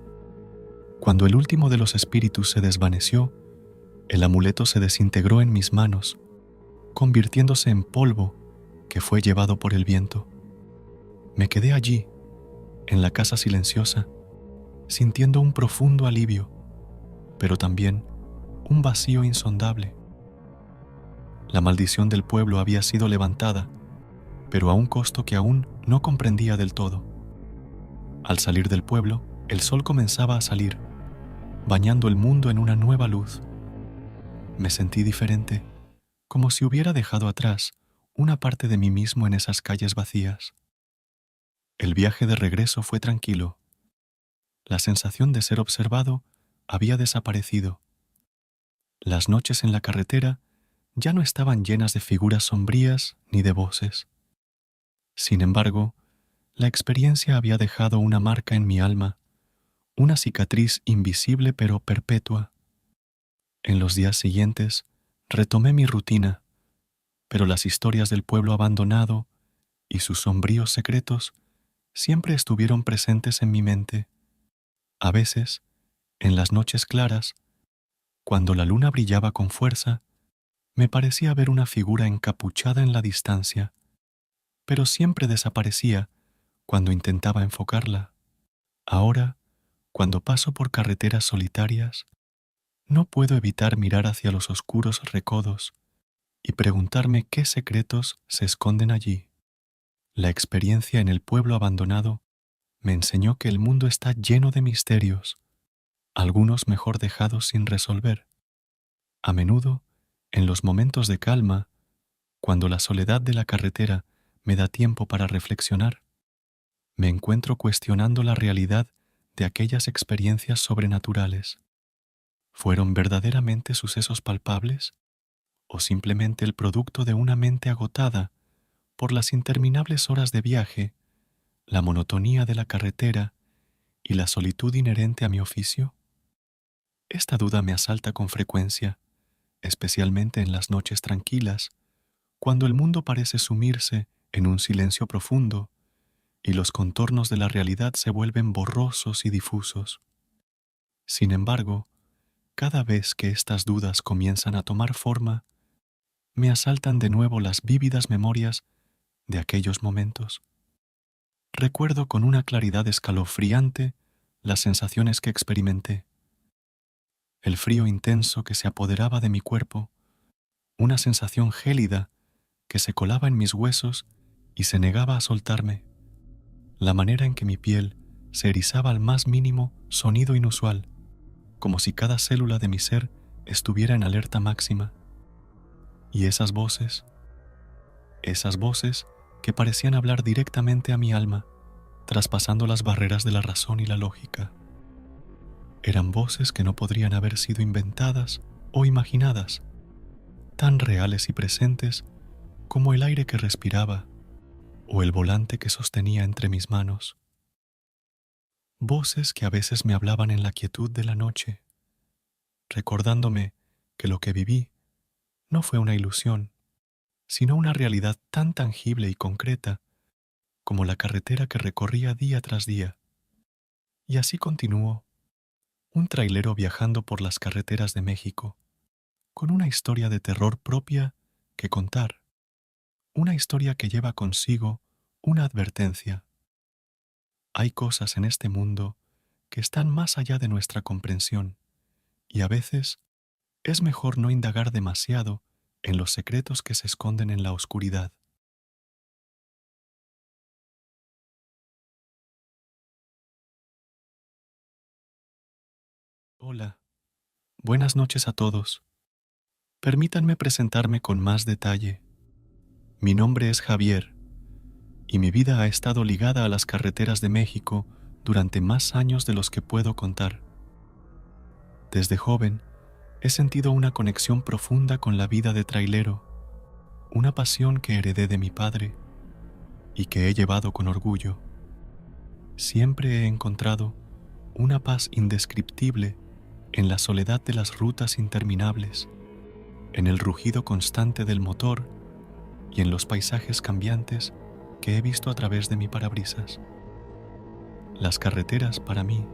Cuando el último de los espíritus se desvaneció, el amuleto se desintegró en mis manos, convirtiéndose en polvo que fue llevado por el viento. Me quedé allí, en la casa silenciosa, sintiendo un profundo alivio, pero también un vacío insondable. La maldición del pueblo había sido levantada, pero a un costo que aún no comprendía del todo. Al salir del pueblo, el sol comenzaba a salir, bañando el mundo en una nueva luz. Me sentí diferente, como si hubiera dejado atrás una parte de mí mismo en esas calles vacías. El viaje de regreso fue tranquilo. La sensación de ser observado había desaparecido. Las noches en la carretera ya no estaban llenas de figuras sombrías ni de voces. Sin embargo, la experiencia había dejado una marca en mi alma, una cicatriz invisible pero perpetua. En los días siguientes retomé mi rutina, pero las historias del pueblo abandonado y sus sombríos secretos siempre estuvieron presentes en mi mente. A veces, en las noches claras, cuando la luna brillaba con fuerza, me parecía ver una figura encapuchada en la distancia, pero siempre desaparecía cuando intentaba enfocarla. Ahora, cuando paso por carreteras solitarias, no puedo evitar mirar hacia los oscuros recodos y preguntarme qué secretos se esconden allí. La experiencia en el pueblo abandonado me enseñó que el mundo está lleno de misterios, algunos mejor dejados sin resolver. A menudo, en los momentos de calma, cuando la soledad de la carretera me da tiempo para reflexionar, me encuentro cuestionando la realidad de aquellas experiencias sobrenaturales. ¿Fueron verdaderamente sucesos palpables o simplemente el producto de una mente agotada por las interminables horas de viaje, la monotonía de la carretera y la solitud inherente a mi oficio? Esta duda me asalta con frecuencia, especialmente en las noches tranquilas, cuando el mundo parece sumirse en un silencio profundo y los contornos de la realidad se vuelven borrosos y difusos. Sin embargo, cada vez que estas dudas comienzan a tomar forma, me asaltan de nuevo las vívidas memorias de aquellos momentos. Recuerdo con una claridad escalofriante las sensaciones que experimenté. El frío intenso que se apoderaba de mi cuerpo, una sensación gélida que se colaba en mis huesos y se negaba a soltarme, la manera en que mi piel se erizaba al más mínimo sonido inusual, como si cada célula de mi ser estuviera en alerta máxima. Y esas voces que parecían hablar directamente a mi alma, traspasando las barreras de la razón y la lógica. Eran voces que no podrían haber sido inventadas o imaginadas, tan reales y presentes como el aire que respiraba o el volante que sostenía entre mis manos. Voces que a veces me hablaban en la quietud de la noche, recordándome que lo que viví no fue una ilusión, sino una realidad tan tangible y concreta como la carretera que recorría día tras día. Y así continuó, un trailero viajando por las carreteras de México, con una historia de terror propia que contar, una historia que lleva consigo una advertencia. Hay cosas en este mundo que están más allá de nuestra comprensión, y a veces es mejor no indagar demasiado en los secretos que se esconden en la oscuridad. Hola, buenas noches a todos. Permítanme presentarme con más detalle. Mi nombre es Javier, y mi vida ha estado ligada a las carreteras de México durante más años de los que puedo contar. Desde joven, he sentido una conexión profunda con la vida de trailero, una pasión que heredé de mi padre y que he llevado con orgullo. Siempre he encontrado una paz indescriptible en la soledad de las rutas interminables, en el rugido constante del motor y en los paisajes cambiantes que he visto a través de mi parabrisas. Las carreteras, para mí,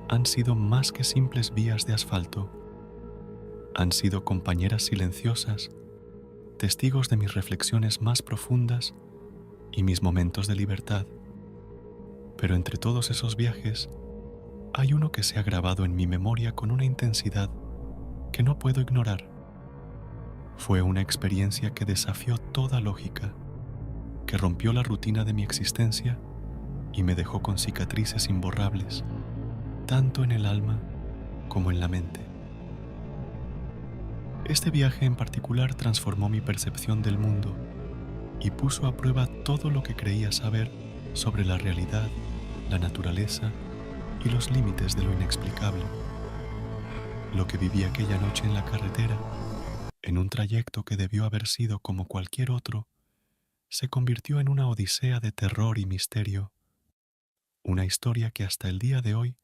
han sido más que simples vías de asfalto. Han sido compañeras silenciosas, testigos de mis reflexiones más profundas y mis momentos de libertad. Pero entre todos esos viajes, hay uno que se ha grabado en mi memoria con una intensidad que no puedo ignorar. Fue una experiencia que desafió toda lógica, que rompió la rutina de mi existencia y me dejó con cicatrices imborrables, tanto en el alma como en la mente. Este viaje en particular transformó mi percepción del mundo y puso a prueba todo lo que creía saber sobre la realidad, la naturaleza y los límites de lo inexplicable. Lo que viví aquella noche en la carretera, en un trayecto que debió haber sido como cualquier otro, se convirtió en una odisea de terror y misterio, una historia que hasta el día de hoy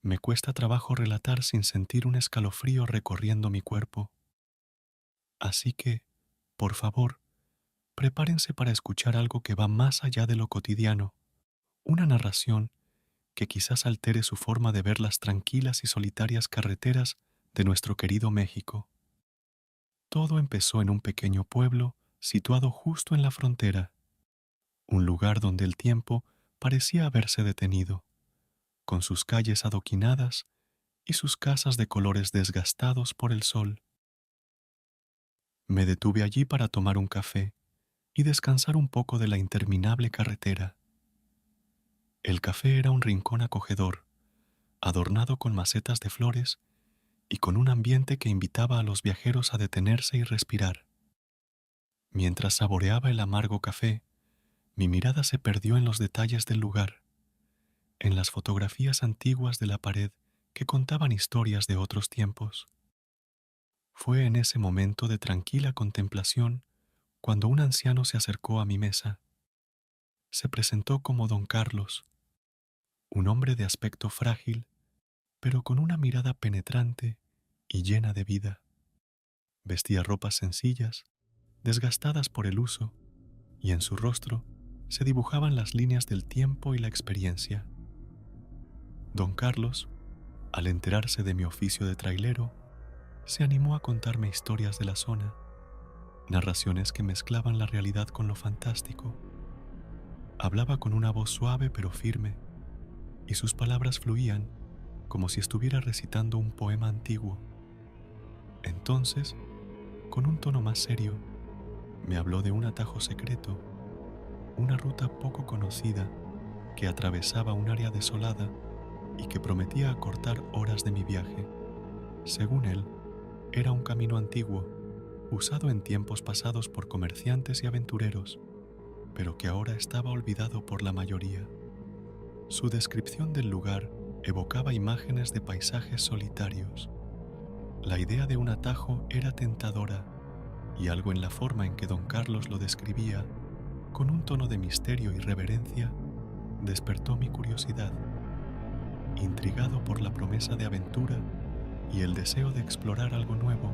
me cuesta trabajo relatar sin sentir un escalofrío recorriendo mi cuerpo. Así que, por favor, prepárense para escuchar algo que va más allá de lo cotidiano, una narración que quizás altere su forma de ver las tranquilas y solitarias carreteras de nuestro querido México. Todo empezó en un pequeño pueblo situado justo en la frontera, un lugar donde el tiempo parecía haberse detenido, con sus calles adoquinadas y sus casas de colores desgastados por el sol. Me detuve allí para tomar un café y descansar un poco de la interminable carretera. El café era un rincón acogedor, adornado con macetas de flores y con un ambiente que invitaba a los viajeros a detenerse y respirar. Mientras saboreaba el amargo café, mi mirada se perdió en los detalles del lugar, en las fotografías antiguas de la pared que contaban historias de otros tiempos. Fue en ese momento de tranquila contemplación cuando un anciano se acercó a mi mesa. Se presentó como don Carlos, un hombre de aspecto frágil, pero con una mirada penetrante y llena de vida. Vestía ropas sencillas, desgastadas por el uso, y en su rostro se dibujaban las líneas del tiempo y la experiencia. Don Carlos, al enterarse de mi oficio de trailero, se animó a contarme historias de la zona, narraciones que mezclaban la realidad con lo fantástico. Hablaba con una voz suave pero firme, y sus palabras fluían como si estuviera recitando un poema antiguo. Entonces, con un tono más serio, me habló de un atajo secreto, una ruta poco conocida que atravesaba un área desolada y que prometía acortar horas de mi viaje. Según él, era un camino antiguo, usado en tiempos pasados por comerciantes y aventureros, pero que ahora estaba olvidado por la mayoría. Su descripción del lugar evocaba imágenes de paisajes solitarios. La idea de un atajo era tentadora, y algo en la forma en que don Carlos lo describía, con un tono de misterio y reverencia, despertó mi curiosidad. Intrigado por la promesa de aventura y el deseo de explorar algo nuevo,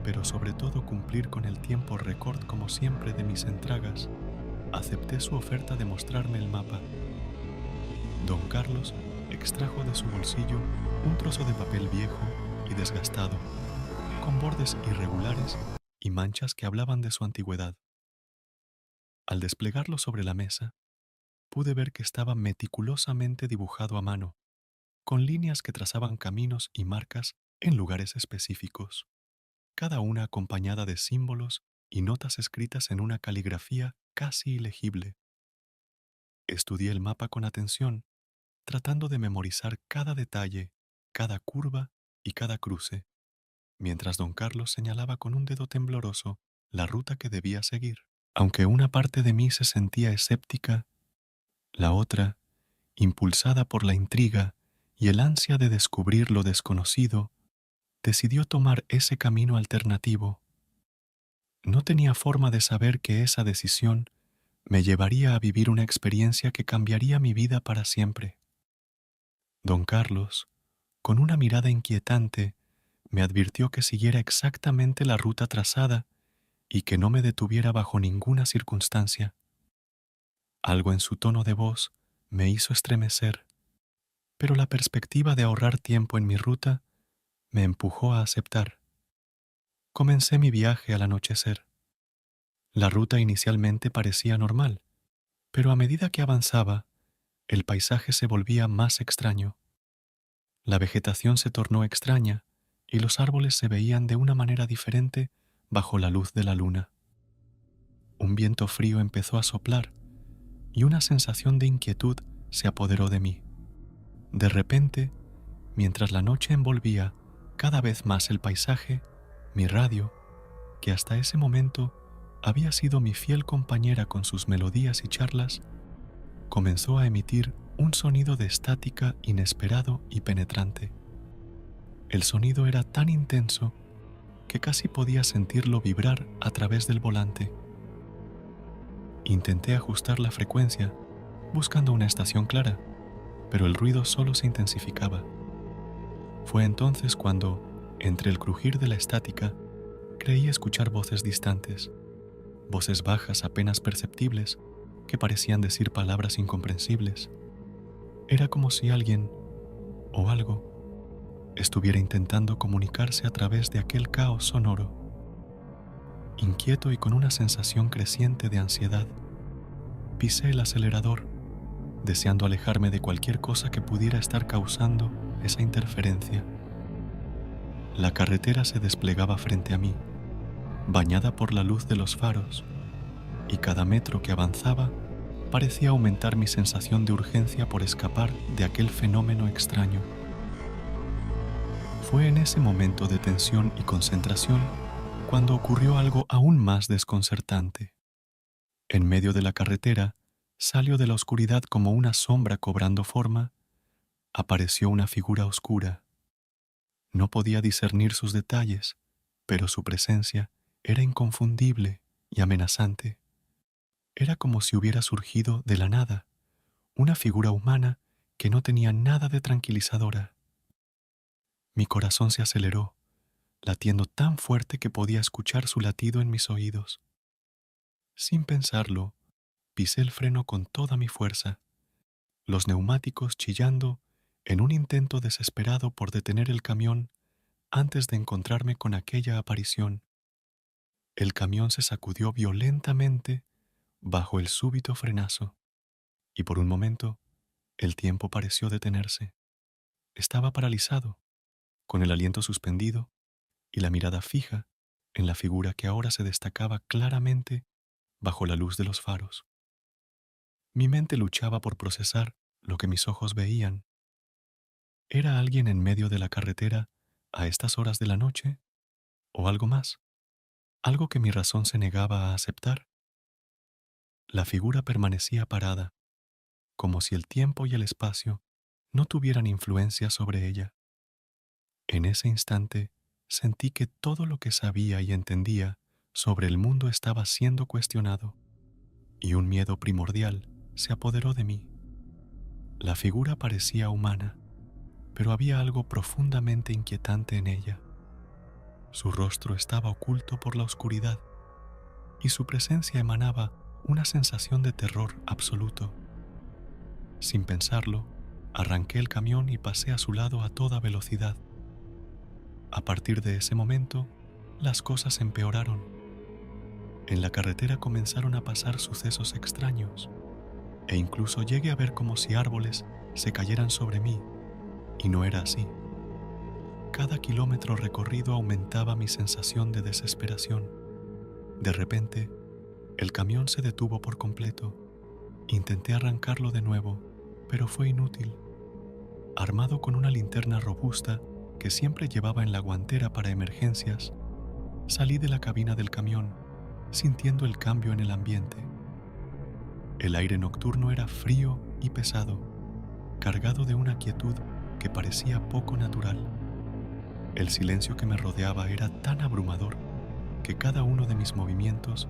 pero sobre todo cumplir con el tiempo récord como siempre de mis entregas, acepté su oferta de mostrarme el mapa. Don Carlos extrajo de su bolsillo un trozo de papel viejo y desgastado, con bordes irregulares y manchas que hablaban de su antigüedad. Al desplegarlo sobre la mesa, pude ver que estaba meticulosamente dibujado a mano, con líneas que trazaban caminos y marcas en lugares específicos, cada una acompañada de símbolos y notas escritas en una caligrafía casi ilegible. Estudié el mapa con atención, tratando de memorizar cada detalle, cada curva y cada cruce, mientras don Carlos señalaba con un dedo tembloroso la ruta que debía seguir. Aunque una parte de mí se sentía escéptica, la otra, impulsada por la intriga y el ansia de descubrir lo desconocido, decidió tomar ese camino alternativo. No tenía forma de saber que esa decisión me llevaría a vivir una experiencia que cambiaría mi vida para siempre. Don Carlos, con una mirada inquietante, me advirtió que siguiera exactamente la ruta trazada y que no me detuviera bajo ninguna circunstancia. Algo en su tono de voz me hizo estremecer, pero la perspectiva de ahorrar tiempo en mi ruta me empujó a aceptar. Comencé mi viaje al anochecer. La ruta inicialmente parecía normal, pero a medida que avanzaba, el paisaje se volvía más extraño. La vegetación se tornó extraña y los árboles se veían de una manera diferente bajo la luz de la luna. Un viento frío empezó a soplar y una sensación de inquietud se apoderó de mí. De repente, mientras la noche envolvía cada vez más el paisaje, mi radio, que hasta ese momento había sido mi fiel compañera con sus melodías y charlas, comenzó a emitir un sonido de estática inesperado y penetrante. El sonido era tan intenso que casi podía sentirlo vibrar a través del volante. Intenté ajustar la frecuencia buscando una estación clara, pero el ruido solo se intensificaba. Fue entonces cuando, entre el crujir de la estática, creí escuchar voces distantes, voces bajas apenas perceptibles que parecían decir palabras incomprensibles. Era como si alguien, o algo, estuviera intentando comunicarse a través de aquel caos sonoro. Inquieto y con una sensación creciente de ansiedad, pisé el acelerador, deseando alejarme de cualquier cosa que pudiera estar causando esa interferencia. La carretera se desplegaba frente a mí, bañada por la luz de los faros, y cada metro que avanzaba parecía aumentar mi sensación de urgencia por escapar de aquel fenómeno extraño. Fue en ese momento de tensión y concentración cuando ocurrió algo aún más desconcertante. En medio de la carretera, salió de la oscuridad como una sombra cobrando forma, apareció una figura oscura. No podía discernir sus detalles, pero su presencia era inconfundible y amenazante. Era como si hubiera surgido de la nada, una figura humana que no tenía nada de tranquilizadora. Mi corazón se aceleró, latiendo tan fuerte que podía escuchar su latido en mis oídos. Sin pensarlo, pisé el freno con toda mi fuerza, los neumáticos chillando en un intento desesperado por detener el camión antes de encontrarme con aquella aparición. El camión se sacudió violentamente bajo el súbito frenazo, y por un momento el tiempo pareció detenerse. Estaba paralizado, con el aliento suspendido y la mirada fija en la figura que ahora se destacaba claramente bajo la luz de los faros. Mi mente luchaba por procesar lo que mis ojos veían. ¿Era alguien en medio de la carretera a estas horas de la noche? ¿O algo más? ¿Algo que mi razón se negaba a aceptar? La figura permanecía parada, como si el tiempo y el espacio no tuvieran influencia sobre ella. En ese instante sentí que todo lo que sabía y entendía sobre el mundo estaba siendo cuestionado, y un miedo primordial se apoderó de mí. La figura parecía humana, pero había algo profundamente inquietante en ella. Su rostro estaba oculto por la oscuridad, y su presencia emanaba una sensación de terror absoluto. Sin pensarlo, arranqué el camión y pasé a su lado a toda velocidad. A partir de ese momento, las cosas empeoraron. En la carretera comenzaron a pasar sucesos extraños, e incluso llegué a ver como si árboles se cayeran sobre mí, y no era así. Cada kilómetro recorrido aumentaba mi sensación de desesperación. De repente, el camión se detuvo por completo. Intenté arrancarlo de nuevo, pero fue inútil. Armado con una linterna robusta que siempre llevaba en la guantera para emergencias, salí de la cabina del camión, sintiendo el cambio en el ambiente. El aire nocturno era frío y pesado, cargado de una quietud que parecía poco natural. El silencio que me rodeaba era tan abrumador que cada uno de mis movimientos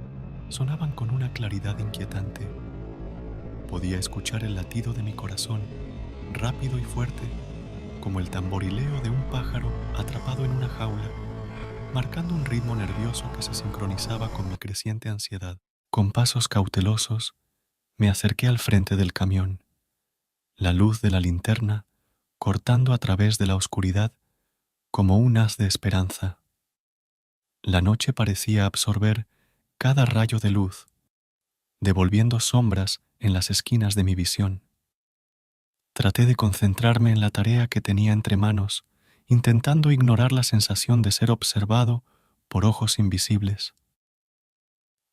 sonaban con una claridad inquietante. Podía escuchar el latido de mi corazón, rápido y fuerte, como el tamborileo de un pájaro atrapado en una jaula, marcando un ritmo nervioso que se sincronizaba con mi creciente ansiedad. Con pasos cautelosos, me acerqué al frente del camión, la luz de la linterna cortando a través de la oscuridad como un haz de esperanza. La noche parecía absorber cada rayo de luz, devolviendo sombras en las esquinas de mi visión. Traté de concentrarme en la tarea que tenía entre manos, intentando ignorar la sensación de ser observado por ojos invisibles.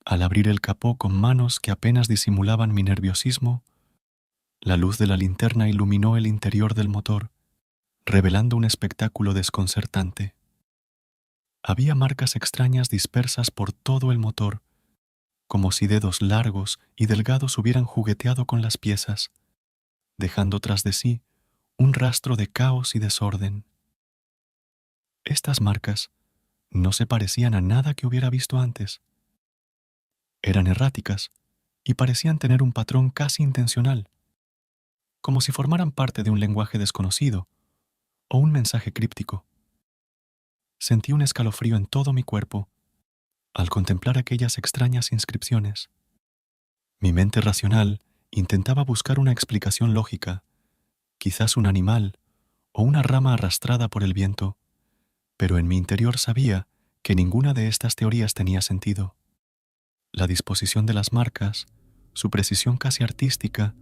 Al abrir el capó con manos que apenas disimulaban mi nerviosismo, la luz de la linterna iluminó el interior del motor, revelando un espectáculo desconcertante. Había marcas extrañas dispersas por todo el motor, como si dedos largos y delgados hubieran jugueteado con las piezas, dejando tras de sí un rastro de caos y desorden. Estas marcas no se parecían a nada que hubiera visto antes. Eran erráticas y parecían tener un patrón casi intencional, como si formaran parte de un lenguaje desconocido o un mensaje críptico. Sentí un escalofrío en todo mi cuerpo al contemplar aquellas extrañas inscripciones. Mi mente racional intentaba buscar una explicación lógica, quizás un animal o una rama arrastrada por el viento, pero en mi interior sabía que ninguna de estas teorías tenía sentido. La disposición de las marcas, su precisión casi artística,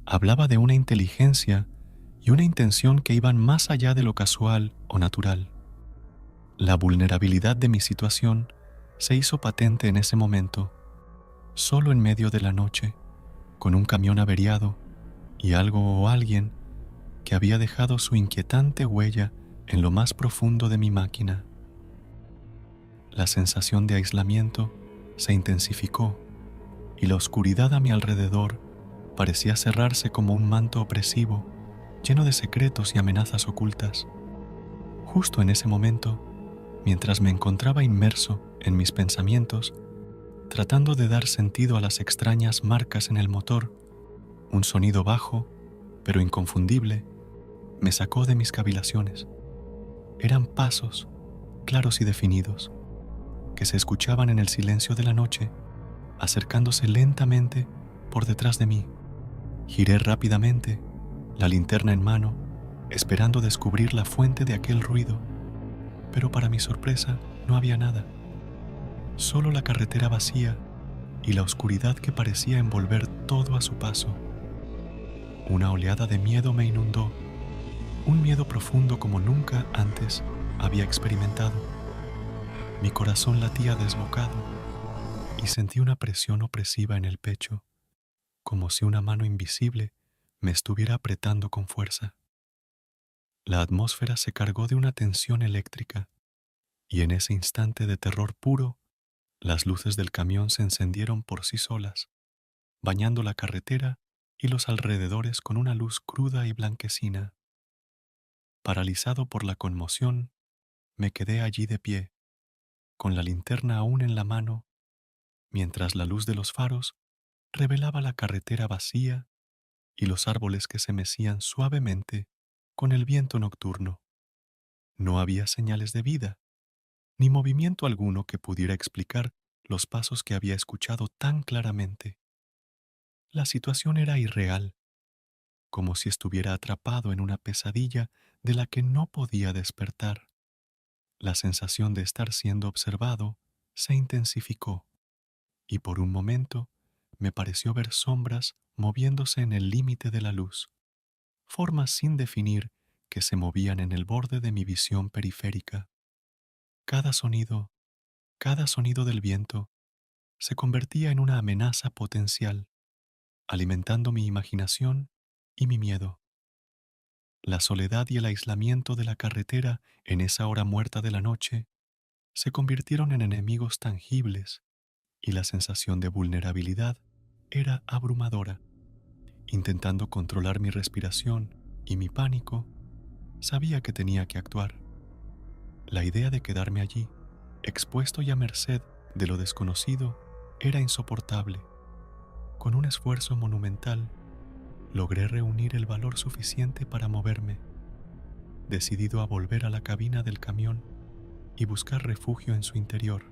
hablaba de una inteligencia y una intención que iban más allá de lo casual o natural. La vulnerabilidad de mi situación se hizo patente en ese momento, solo en medio de la noche, con un camión averiado y algo o alguien que había dejado su inquietante huella en lo más profundo de mi máquina. La sensación de aislamiento se intensificó y la oscuridad a mi alrededor parecía cerrarse como un manto opresivo, lleno de secretos y amenazas ocultas. Justo en ese momento, mientras me encontraba inmerso en mis pensamientos, tratando de dar sentido a las extrañas marcas en el motor, un sonido bajo, pero inconfundible, me sacó de mis cavilaciones. Eran pasos, claros y definidos, que se escuchaban en el silencio de la noche, acercándose lentamente por detrás de mí. Giré rápidamente, la linterna en mano, esperando descubrir la fuente de aquel ruido, pero para mi sorpresa no había nada. Solo la carretera vacía y la oscuridad que parecía envolver todo a su paso. Una oleada de miedo me inundó, un miedo profundo como nunca antes había experimentado. Mi corazón latía desbocado y sentí una presión opresiva en el pecho, como si una mano invisible me estuviera apretando con fuerza. La atmósfera se cargó de una tensión eléctrica y en ese instante de terror puro, las luces del camión se encendieron por sí solas, bañando la carretera y los alrededores con una luz cruda y blanquecina. Paralizado por la conmoción, me quedé allí de pie, con la linterna aún en la mano, mientras la luz de los faros revelaba la carretera vacía y los árboles que se mecían suavemente con el viento nocturno. No había señales de vida, ni movimiento alguno que pudiera explicar los pasos que había escuchado tan claramente. La situación era irreal, como si estuviera atrapado en una pesadilla de la que no podía despertar. La sensación de estar siendo observado se intensificó, y por un momento me pareció ver sombras moviéndose en el límite de la luz, formas sin definir que se movían en el borde de mi visión periférica. Cada sonido del viento se convertía en una amenaza potencial, alimentando mi imaginación y mi miedo. La soledad y el aislamiento de la carretera en esa hora muerta de la noche se convirtieron en enemigos tangibles y la sensación de vulnerabilidad era abrumadora. Intentando controlar mi respiración y mi pánico, sabía que tenía que actuar. La idea de quedarme allí, expuesto y a merced de lo desconocido, era insoportable. Con un esfuerzo monumental, logré reunir el valor suficiente para moverme, decidido a volver a la cabina del camión y buscar refugio en su interior,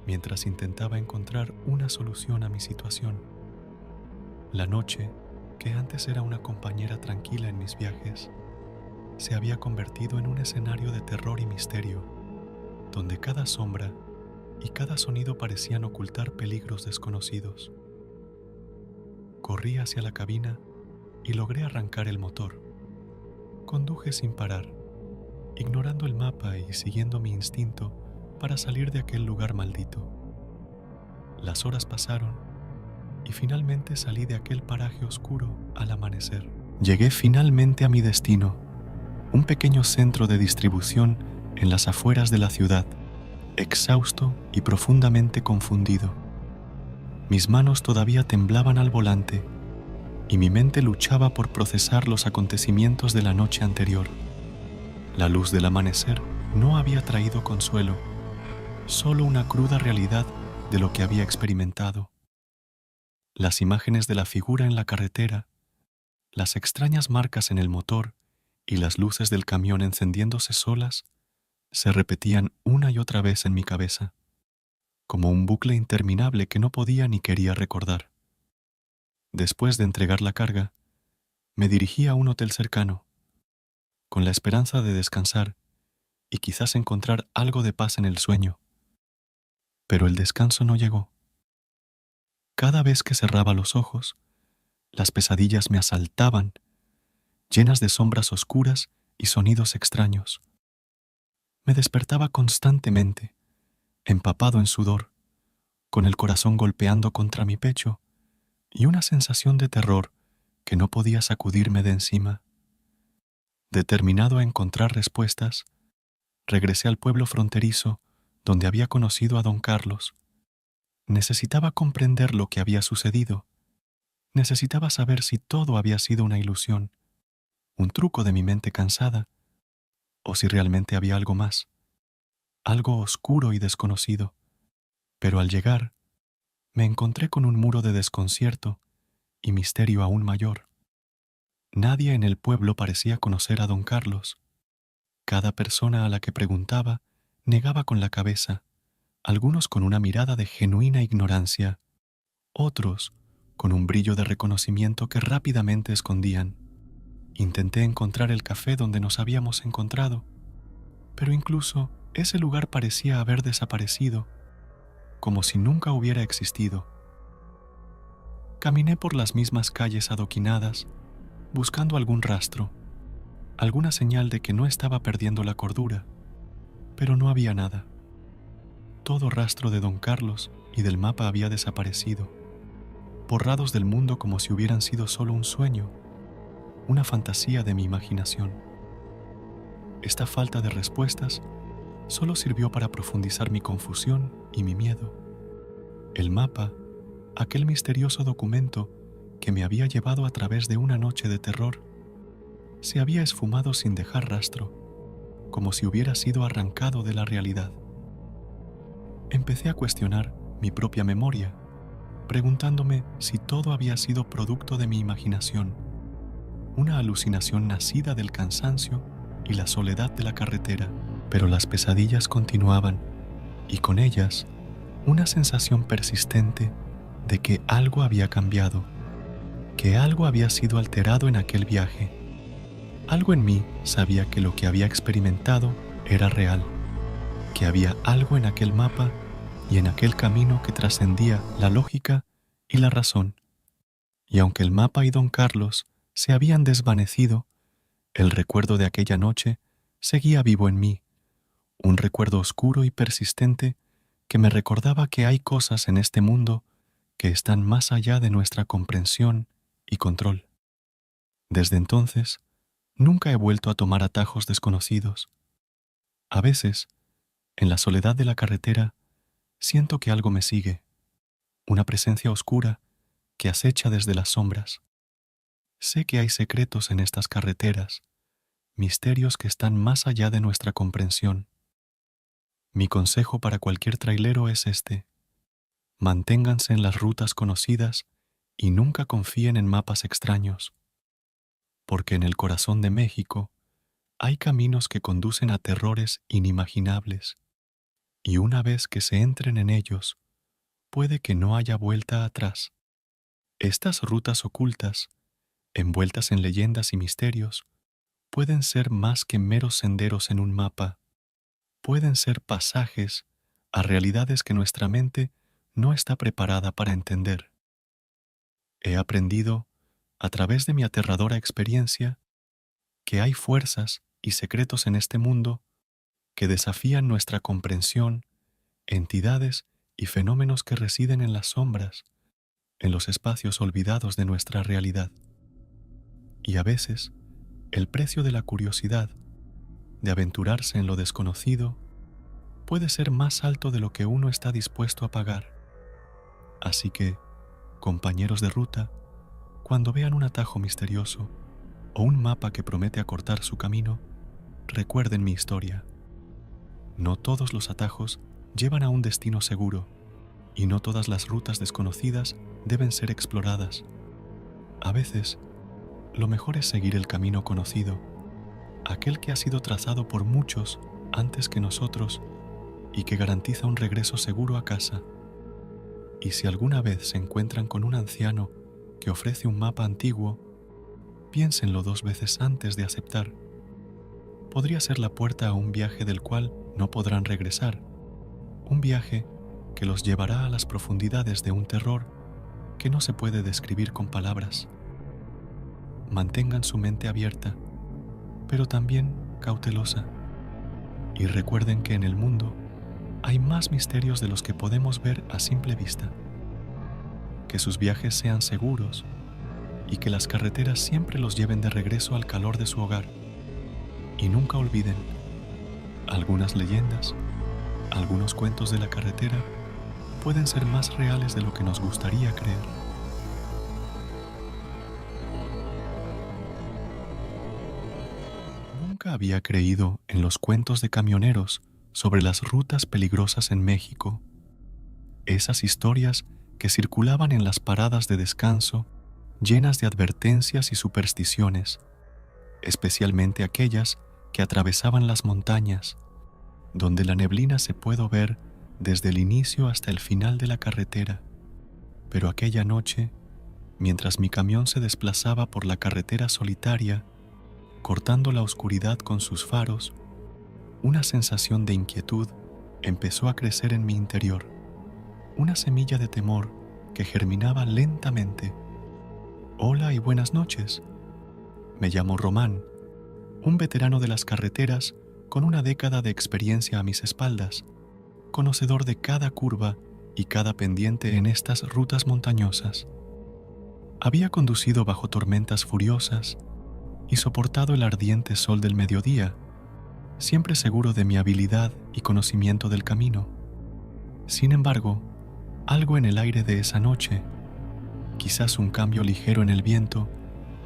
mientras intentaba encontrar una solución a mi situación. La noche, que antes era una compañera tranquila en mis viajes, se había convertido en un escenario de terror y misterio, donde cada sombra y cada sonido parecían ocultar peligros desconocidos. Corrí hacia la cabina y logré arrancar el motor. Conduje sin parar, ignorando el mapa y siguiendo mi instinto para salir de aquel lugar maldito. Las horas pasaron y finalmente salí de aquel paraje oscuro al amanecer. Llegué finalmente a mi destino, un pequeño centro de distribución en las afueras de la ciudad, exhausto y profundamente confundido. Mis manos todavía temblaban al volante y mi mente luchaba por procesar los acontecimientos de la noche anterior. La luz del amanecer no había traído consuelo, solo una cruda realidad de lo que había experimentado. Las imágenes de la figura en la carretera, las extrañas marcas en el motor y las luces del camión encendiéndose solas se repetían una y otra vez en mi cabeza, como un bucle interminable que no podía ni quería recordar. Después de entregar la carga, me dirigí a un hotel cercano, con la esperanza de descansar y quizás encontrar algo de paz en el sueño. Pero el descanso no llegó. Cada vez que cerraba los ojos, las pesadillas me asaltaban, llenas de sombras oscuras y sonidos extraños. Me despertaba constantemente, empapado en sudor, con el corazón golpeando contra mi pecho y una sensación de terror que no podía sacudirme de encima. Determinado a encontrar respuestas, regresé al pueblo fronterizo donde había conocido a don Carlos. Necesitaba comprender lo que había sucedido. Necesitaba saber si todo había sido una ilusión, un truco de mi mente cansada, o si realmente había algo más, algo oscuro y desconocido. Pero al llegar, me encontré con un muro de desconcierto y misterio aún mayor. Nadie en el pueblo parecía conocer a don Carlos. Cada persona a la que preguntaba negaba con la cabeza, algunos con una mirada de genuina ignorancia, otros con un brillo de reconocimiento que rápidamente escondían. Intenté encontrar el café donde nos habíamos encontrado, pero incluso ese lugar parecía haber desaparecido, como si nunca hubiera existido. Caminé por las mismas calles adoquinadas, buscando algún rastro, alguna señal de que no estaba perdiendo la cordura, pero no había nada. Todo rastro de don Carlos y del mapa había desaparecido, borrados del mundo como si hubieran sido solo un sueño, una fantasía de mi imaginación. Esta falta de respuestas solo sirvió para profundizar mi confusión y mi miedo. El mapa, aquel misterioso documento que me había llevado a través de una noche de terror, se había esfumado sin dejar rastro, como si hubiera sido arrancado de la realidad. Empecé a cuestionar mi propia memoria, preguntándome si todo había sido producto de mi imaginación, una alucinación nacida del cansancio y la soledad de la carretera. Pero las pesadillas continuaban, y con ellas una sensación persistente de que algo había cambiado, que algo había sido alterado en aquel viaje. Algo en mí sabía que lo que había experimentado era real, que había algo en aquel mapa y en aquel camino que trascendía la lógica y la razón. Y aunque el mapa y don Carlos se habían desvanecido, el recuerdo de aquella noche seguía vivo en mí, un recuerdo oscuro y persistente que me recordaba que hay cosas en este mundo que están más allá de nuestra comprensión y control. Desde entonces, nunca he vuelto a tomar atajos desconocidos. A veces, en la soledad de la carretera, siento que algo me sigue, una presencia oscura que acecha desde las sombras. Sé que hay secretos en estas carreteras, misterios que están más allá de nuestra comprensión. Mi consejo para cualquier trailero es este: manténganse en las rutas conocidas y nunca confíen en mapas extraños, porque en el corazón de México hay caminos que conducen a terrores inimaginables, y una vez que se entren en ellos, puede que no haya vuelta atrás. Estas rutas ocultas, envueltas en leyendas y misterios, pueden ser más que meros senderos en un mapa. Pueden ser pasajes a realidades que nuestra mente no está preparada para entender. He aprendido, a través de mi aterradora experiencia, que hay fuerzas y secretos en este mundo que desafían nuestra comprensión, entidades y fenómenos que residen en las sombras, en los espacios olvidados de nuestra realidad. Y a veces, el precio de la curiosidad, de aventurarse en lo desconocido, puede ser más alto de lo que uno está dispuesto a pagar. Así que, compañeros de ruta, cuando vean un atajo misterioso o un mapa que promete acortar su camino, recuerden mi historia. No todos los atajos llevan a un destino seguro y no todas las rutas desconocidas deben ser exploradas. A veces, lo mejor es seguir el camino conocido, aquel que ha sido trazado por muchos antes que nosotros y que garantiza un regreso seguro a casa. Y si alguna vez se encuentran con un anciano que ofrece un mapa antiguo, piénsenlo 2 veces antes de aceptar. Podría ser la puerta a un viaje del cual no podrán regresar, un viaje que los llevará a las profundidades de un terror que no se puede describir con palabras. Mantengan su mente abierta, pero también cautelosa, y recuerden que en el mundo hay más misterios de los que podemos ver a simple vista. Que sus viajes sean seguros y que las carreteras siempre los lleven de regreso al calor de su hogar. Y nunca olviden, algunas leyendas, algunos cuentos de la carretera pueden ser más reales de lo que nos gustaría creer. Nunca había creído en los cuentos de camioneros sobre las rutas peligrosas en México. Esas historias que circulaban en las paradas de descanso, llenas de advertencias y supersticiones, especialmente aquellas que atravesaban las montañas, donde la neblina se puede ver desde el inicio hasta el final de la carretera. Pero aquella noche, mientras mi camión se desplazaba por la carretera solitaria, cortando la oscuridad con sus faros, una sensación de inquietud empezó a crecer en mi interior, una semilla de temor que germinaba lentamente. Hola y buenas noches. Me llamo Román, un veterano de las carreteras con una década de experiencia a mis espaldas, conocedor de cada curva y cada pendiente en estas rutas montañosas. Había conducido bajo tormentas furiosas y soportado el ardiente sol del mediodía, siempre seguro de mi habilidad y conocimiento del camino. Sin embargo, algo en el aire de esa noche, quizás un cambio ligero en el viento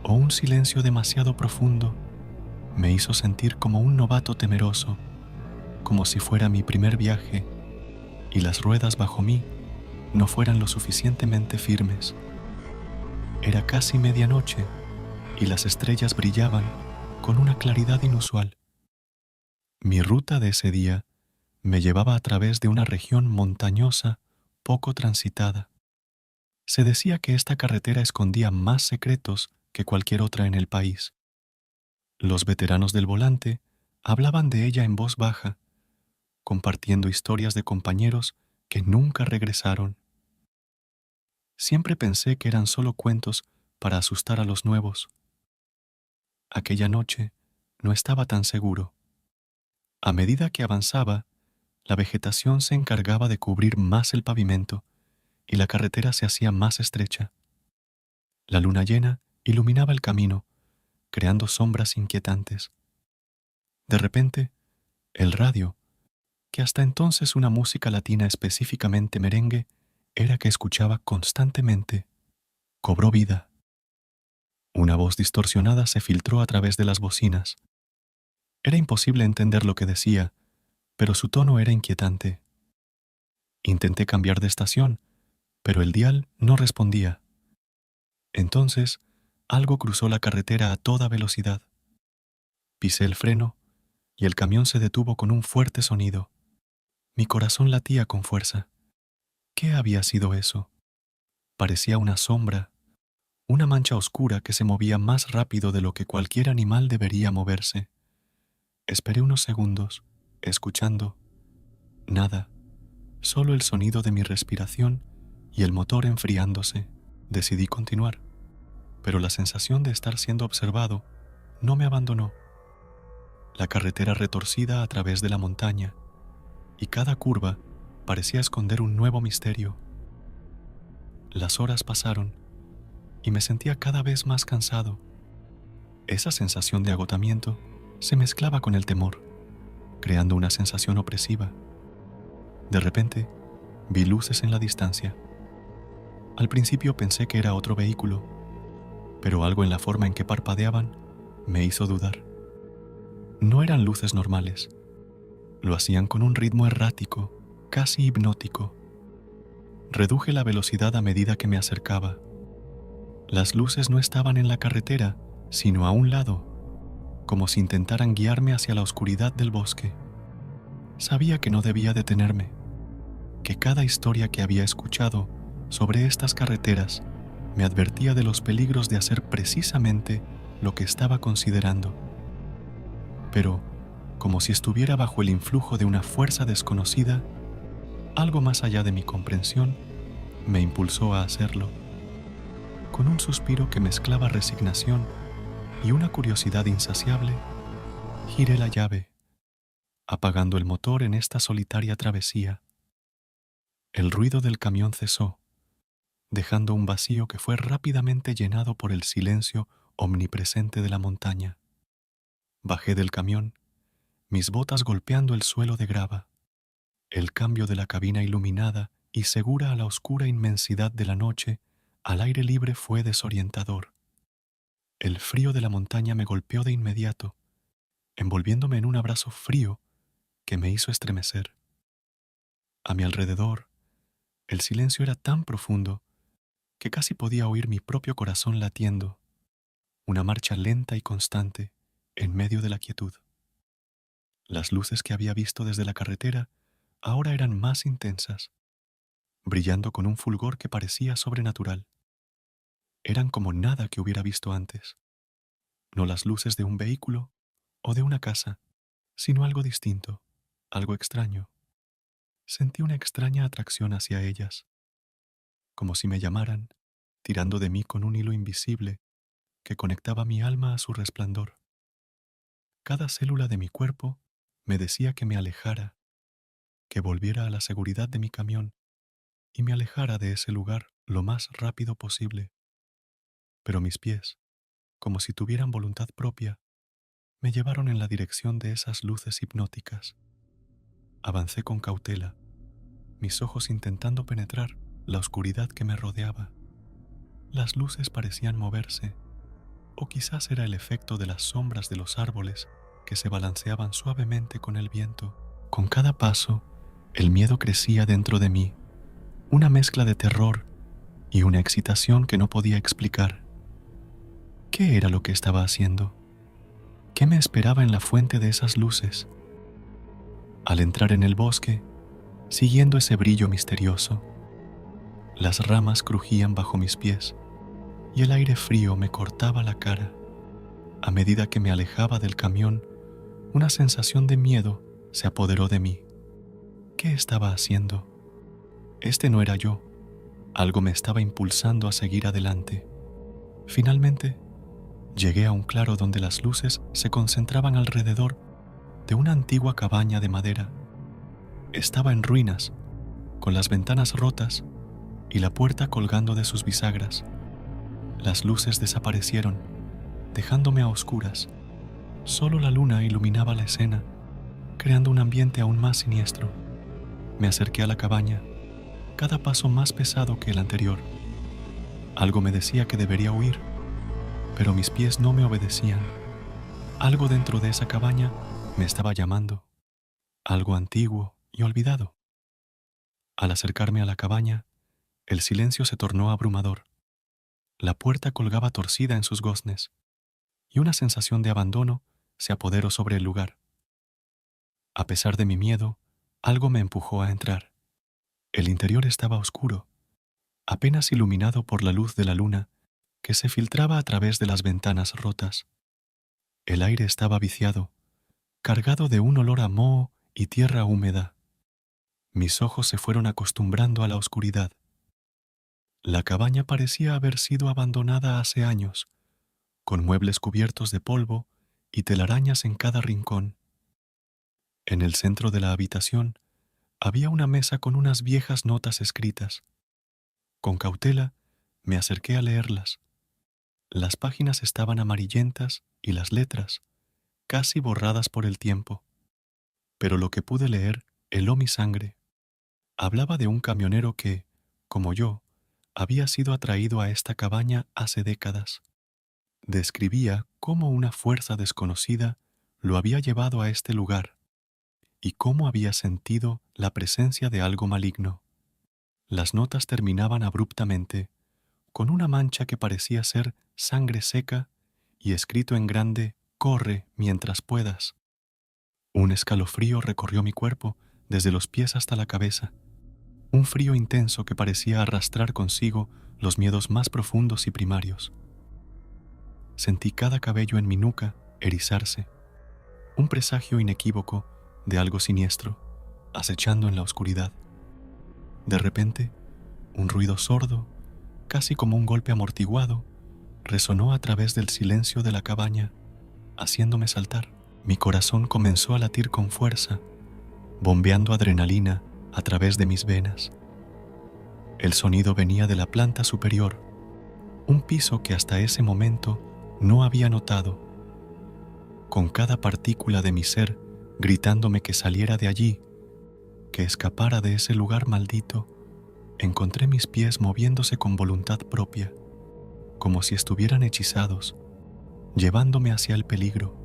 o un silencio demasiado profundo, me hizo sentir como un novato temeroso, como si fuera mi primer viaje y las ruedas bajo mí no fueran lo suficientemente firmes. Era casi medianoche y las estrellas brillaban con una claridad inusual. Mi ruta de ese día me llevaba a través de una región montañosa poco transitada. Se decía que esta carretera escondía más secretos que cualquier otra en el país. Los veteranos del volante hablaban de ella en voz baja, compartiendo historias de compañeros que nunca regresaron. Siempre pensé que eran solo cuentos para asustar a los nuevos. Aquella noche no estaba tan seguro. A medida que avanzaba, la vegetación se encargaba de cubrir más el pavimento y la carretera se hacía más estrecha. La luna llena iluminaba el camino, creando sombras inquietantes. De repente, el radio, que hasta entonces una música latina específicamente merengue era que escuchaba constantemente, cobró vida. Una voz distorsionada se filtró a través de las bocinas. Era imposible entender lo que decía, pero su tono era inquietante. Intenté cambiar de estación, pero el dial no respondía. Entonces, algo cruzó la carretera a toda velocidad. Pisé el freno y el camión se detuvo con un fuerte sonido. Mi corazón latía con fuerza. ¿Qué había sido eso? Parecía una sombra, una mancha oscura que se movía más rápido de lo que cualquier animal debería moverse. Esperé unos segundos, escuchando. Nada, solo el sonido de mi respiración y el motor enfriándose. Decidí continuar, pero la sensación de estar siendo observado no me abandonó. La carretera retorcida a través de la montaña, y cada curva parecía esconder un nuevo misterio. Las horas pasaron y me sentía cada vez más cansado. Esa sensación de agotamiento se mezclaba con el temor, creando una sensación opresiva. De repente, vi luces en la distancia. Al principio pensé que era otro vehículo, pero algo en la forma en que parpadeaban me hizo dudar. No eran luces normales. Lo hacían con un ritmo errático, casi hipnótico. Reduje la velocidad a medida que me acercaba. Las luces no estaban en la carretera, sino a un lado, como si intentaran guiarme hacia la oscuridad del bosque. Sabía que no debía detenerme, que cada historia que había escuchado sobre estas carreteras me advertía de los peligros de hacer precisamente lo que estaba considerando. Pero, como si estuviera bajo el influjo de una fuerza desconocida, algo más allá de mi comprensión me impulsó a hacerlo. Con un suspiro que mezclaba resignación y una curiosidad insaciable, giré la llave, apagando el motor en esta solitaria travesía. El ruido del camión cesó, dejando un vacío que fue rápidamente llenado por el silencio omnipresente de la montaña. Bajé del camión, mis botas golpeando el suelo de grava. El cambio de la cabina iluminada y segura a la oscura inmensidad de la noche al aire libre fue desorientador. El frío de la montaña me golpeó de inmediato, envolviéndome en un abrazo frío que me hizo estremecer. A mi alrededor, el silencio era tan profundo que casi podía oír mi propio corazón latiendo, una marcha lenta y constante en medio de la quietud. Las luces que había visto desde la carretera ahora eran más intensas, brillando con un fulgor que parecía sobrenatural. Eran como nada que hubiera visto antes, no las luces de un vehículo o de una casa, sino algo distinto, algo extraño. Sentí una extraña atracción hacia ellas, como si me llamaran, tirando de mí con un hilo invisible que conectaba mi alma a su resplandor. Cada célula de mi cuerpo me decía que me alejara, que volviera a la seguridad de mi camión y me alejara de ese lugar lo más rápido posible. Pero mis pies, como si tuvieran voluntad propia, me llevaron en la dirección de esas luces hipnóticas. Avancé con cautela, mis ojos intentando penetrar la oscuridad que me rodeaba. Las luces parecían moverse, o quizás era el efecto de las sombras de los árboles que se balanceaban suavemente con el viento. Con cada paso, el miedo crecía dentro de mí, una mezcla de terror y una excitación que no podía explicar. ¿Qué era lo que estaba haciendo? ¿Qué me esperaba en la fuente de esas luces? Al entrar en el bosque, siguiendo ese brillo misterioso, las ramas crujían bajo mis pies y el aire frío me cortaba la cara. A medida que me alejaba del camión, una sensación de miedo se apoderó de mí. ¿Qué estaba haciendo? Este no era yo. Algo me estaba impulsando a seguir adelante. Finalmente, llegué a un claro donde las luces se concentraban alrededor de una antigua cabaña de madera. Estaba en ruinas, con las ventanas rotas y la puerta colgando de sus bisagras. Las luces desaparecieron, dejándome a oscuras. Solo la luna iluminaba la escena, creando un ambiente aún más siniestro. Me acerqué a la cabaña, cada paso más pesado que el anterior. Algo me decía que debería huir, pero mis pies no me obedecían. Algo dentro de esa cabaña me estaba llamando, algo antiguo y olvidado. Al acercarme a la cabaña, el silencio se tornó abrumador. La puerta colgaba torcida en sus goznes, y una sensación de abandono se apoderó sobre el lugar. A pesar de mi miedo, algo me empujó a entrar. El interior estaba oscuro, apenas iluminado por la luz de la luna que se filtraba a través de las ventanas rotas. El aire estaba viciado, cargado de un olor a moho y tierra húmeda. Mis ojos se fueron acostumbrando a la oscuridad. La cabaña parecía haber sido abandonada hace años, con muebles cubiertos de polvo y telarañas en cada rincón. En el centro de la habitación había una mesa con unas viejas notas escritas. Con cautela me acerqué a leerlas. Las páginas estaban amarillentas y las letras, casi borradas por el tiempo. Pero lo que pude leer heló mi sangre. Hablaba de un camionero que, como yo, había sido atraído a esta cabaña hace décadas. Describía cómo una fuerza desconocida lo había llevado a este lugar y cómo había sentido la presencia de algo maligno. Las notas terminaban abruptamente, con una mancha que parecía ser sangre seca y escrito en grande: «Corre mientras puedas». Un escalofrío recorrió mi cuerpo desde los pies hasta la cabeza, un frío intenso que parecía arrastrar consigo los miedos más profundos y primarios. Sentí cada cabello en mi nuca erizarse, un presagio inequívoco de algo siniestro, acechando en la oscuridad. De repente, un ruido sordo, casi como un golpe amortiguado, resonó a través del silencio de la cabaña, haciéndome saltar. Mi corazón comenzó a latir con fuerza, bombeando adrenalina a través de mis venas. El sonido venía de la planta superior, un piso que hasta ese momento no había notado, con cada partícula de mi ser gritándome que saliera de allí, que escapara de ese lugar maldito. Encontré mis pies moviéndose con voluntad propia, como si estuvieran hechizados, llevándome hacia el peligro.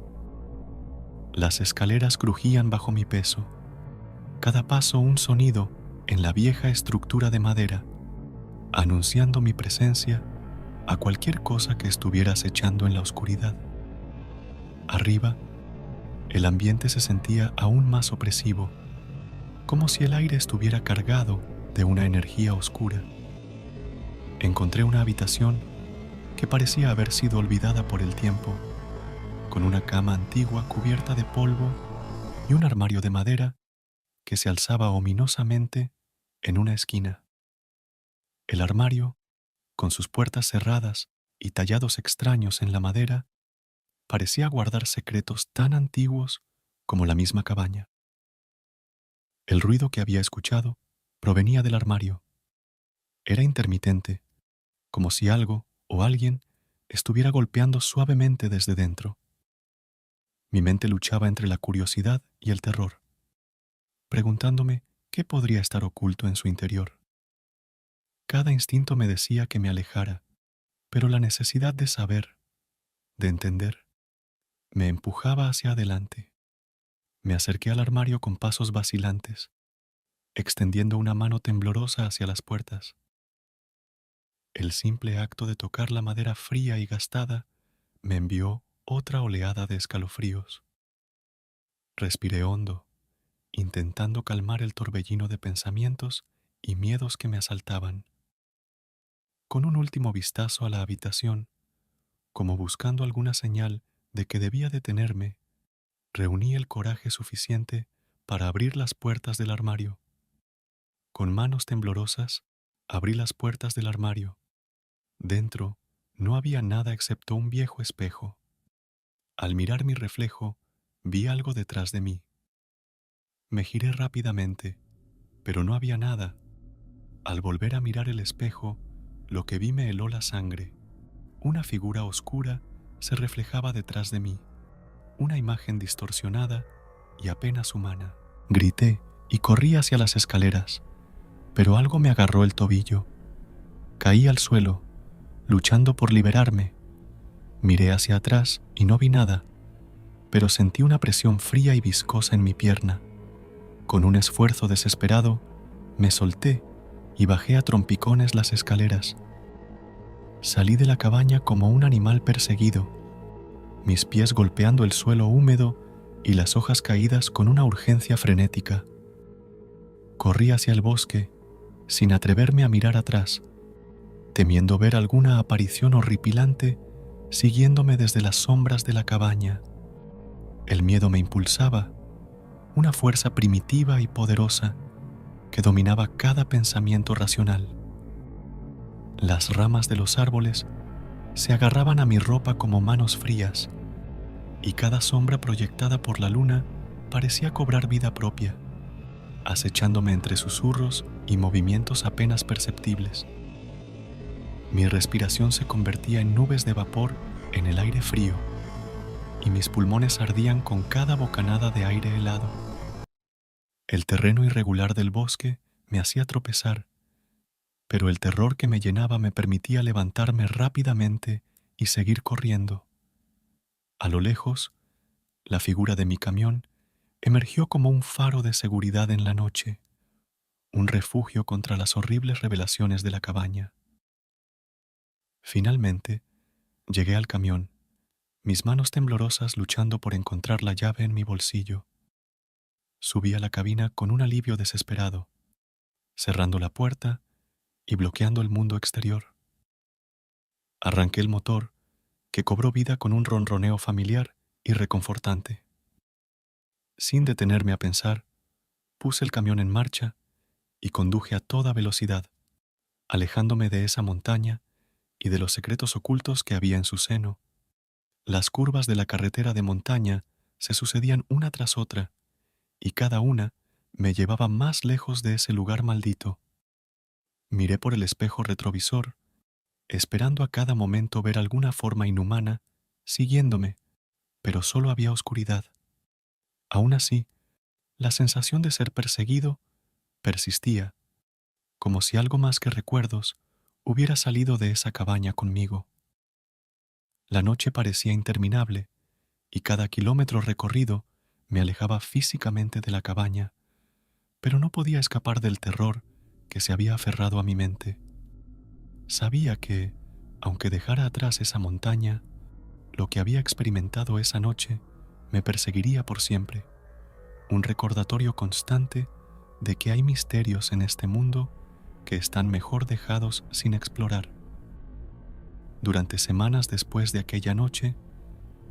Las escaleras crujían bajo mi peso, cada paso un sonido en la vieja estructura de madera, anunciando mi presencia a cualquier cosa que estuviera acechando en la oscuridad. Arriba, el ambiente se sentía aún más opresivo, como si el aire estuviera cargado de una energía oscura. Encontré una habitación que parecía haber sido olvidada por el tiempo, con una cama antigua cubierta de polvo y un armario de madera que se alzaba ominosamente en una esquina. El armario, con sus puertas cerradas y tallados extraños en la madera, parecía guardar secretos tan antiguos como la misma cabaña. El ruido que había escuchado provenía del armario. Era intermitente, como si algo o alguien estuviera golpeando suavemente desde dentro. Mi mente luchaba entre la curiosidad y el terror, preguntándome qué podría estar oculto en su interior. Cada instinto me decía que me alejara, pero la necesidad de saber, de entender, me empujaba hacia adelante. Me acerqué al armario con pasos vacilantes, extendiendo una mano temblorosa hacia las puertas. El simple acto de tocar la madera fría y gastada me envió otra oleada de escalofríos. Respiré hondo, intentando calmar el torbellino de pensamientos y miedos que me asaltaban. Con un último vistazo a la habitación, como buscando alguna señal de que debía detenerme, reuní el coraje suficiente para abrir las puertas del armario. Con manos temblorosas, abrí las puertas del armario. Dentro no había nada excepto un viejo espejo. Al mirar mi reflejo, vi algo detrás de mí. Me giré rápidamente, pero no había nada. Al volver a mirar el espejo, lo que vi me heló la sangre. Una figura oscura se reflejaba detrás de mí, una imagen distorsionada y apenas humana. Grité y corrí hacia las escaleras, pero algo me agarró el tobillo. Caí al suelo, luchando por liberarme. Miré hacia atrás y no vi nada, pero sentí una presión fría y viscosa en mi pierna. Con un esfuerzo desesperado, me solté y bajé a trompicones las escaleras. Salí de la cabaña como un animal perseguido, mis pies golpeando el suelo húmedo y las hojas caídas con una urgencia frenética. Corrí hacia el bosque, sin atreverme a mirar atrás, temiendo ver alguna aparición horripilante siguiéndome desde las sombras de la cabaña. El miedo me impulsaba, una fuerza primitiva y poderosa que dominaba cada pensamiento racional. Las ramas de los árboles se agarraban a mi ropa como manos frías, y cada sombra proyectada por la luna parecía cobrar vida propia, acechándome entre susurros y movimientos apenas perceptibles. Mi respiración se convertía en nubes de vapor en el aire frío, y mis pulmones ardían con cada bocanada de aire helado. El terreno irregular del bosque me hacía tropezar, pero el terror que me llenaba me permitía levantarme rápidamente y seguir corriendo. A lo lejos, la figura de mi camión emergió como un faro de seguridad en la noche, un refugio contra las horribles revelaciones de la cabaña. Finalmente, llegué al camión, mis manos temblorosas luchando por encontrar la llave en mi bolsillo. Subí a la cabina con un alivio desesperado, cerrando la puerta y bloqueando el mundo exterior. Arranqué el motor, que cobró vida con un ronroneo familiar y reconfortante. Sin detenerme a pensar, puse el camión en marcha y conduje a toda velocidad, alejándome de esa montaña y de los secretos ocultos que había en su seno. Las curvas de la carretera de montaña se sucedían una tras otra, y cada una me llevaba más lejos de ese lugar maldito. Miré por el espejo retrovisor, esperando a cada momento ver alguna forma inhumana siguiéndome, pero solo había oscuridad. Aún así, la sensación de ser perseguido persistía, como si algo más que recuerdos hubiera salido de esa cabaña conmigo. La noche parecía interminable, y cada kilómetro recorrido me alejaba físicamente de la cabaña, pero no podía escapar del terror que se había aferrado a mi mente. Sabía que, aunque dejara atrás esa montaña, lo que había experimentado esa noche me perseguiría por siempre, un recordatorio constante de que hay misterios en este mundo que están mejor dejados sin explorar. Durante semanas después de aquella noche,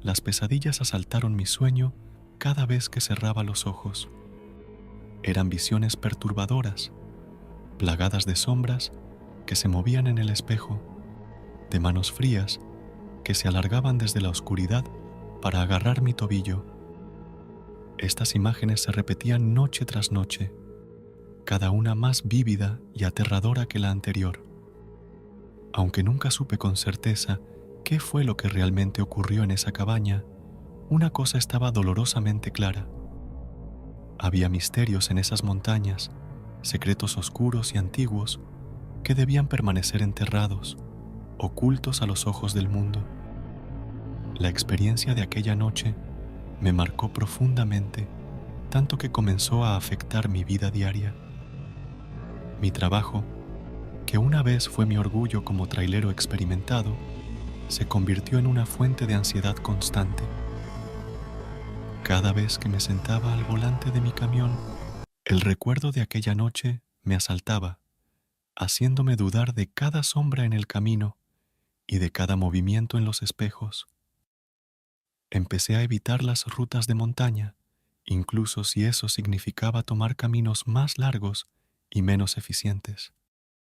las pesadillas asaltaron mi sueño cada vez que cerraba los ojos. Eran visiones perturbadoras, plagadas de sombras que se movían en el espejo, de manos frías que se alargaban desde la oscuridad para agarrar mi tobillo. Estas imágenes se repetían noche tras noche, cada una más vívida y aterradora que la anterior. Aunque nunca supe con certeza qué fue lo que realmente ocurrió en esa cabaña, una cosa estaba dolorosamente clara. Había misterios en esas montañas, secretos oscuros y antiguos que debían permanecer enterrados, ocultos a los ojos del mundo. La experiencia de aquella noche me marcó profundamente, tanto que comenzó a afectar mi vida diaria. Mi trabajo, que una vez fue mi orgullo como trailero experimentado, se convirtió en una fuente de ansiedad constante. Cada vez que me sentaba al volante de mi camión, el recuerdo de aquella noche me asaltaba, haciéndome dudar de cada sombra en el camino y de cada movimiento en los espejos. Empecé a evitar las rutas de montaña, incluso si eso significaba tomar caminos más largos y menos eficientes.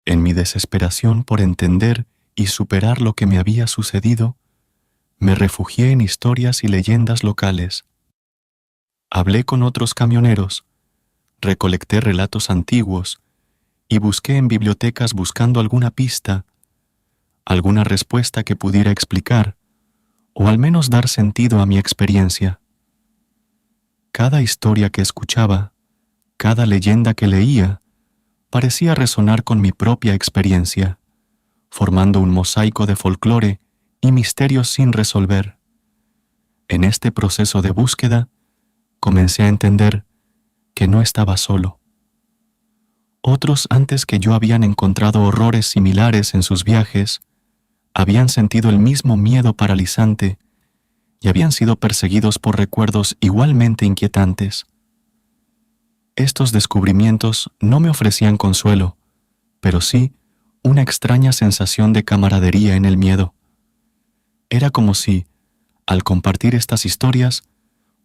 En mi desesperación por entender y superar lo que me había sucedido, me refugié en historias y leyendas locales. Hablé con otros camioneros, recolecté relatos antiguos y busqué en bibliotecas buscando alguna pista, alguna respuesta que pudiera explicar o al menos dar sentido a mi experiencia. Cada historia que escuchaba, cada leyenda que leía, parecía resonar con mi propia experiencia, formando un mosaico de folclore y misterios sin resolver. En este proceso de búsqueda, comencé a entender que no estaba solo. Otros antes que yo habían encontrado horrores similares en sus viajes, habían sentido el mismo miedo paralizante y habían sido perseguidos por recuerdos igualmente inquietantes. Estos descubrimientos no me ofrecían consuelo, pero sí una extraña sensación de camaradería en el miedo. Era como si, al compartir estas historias,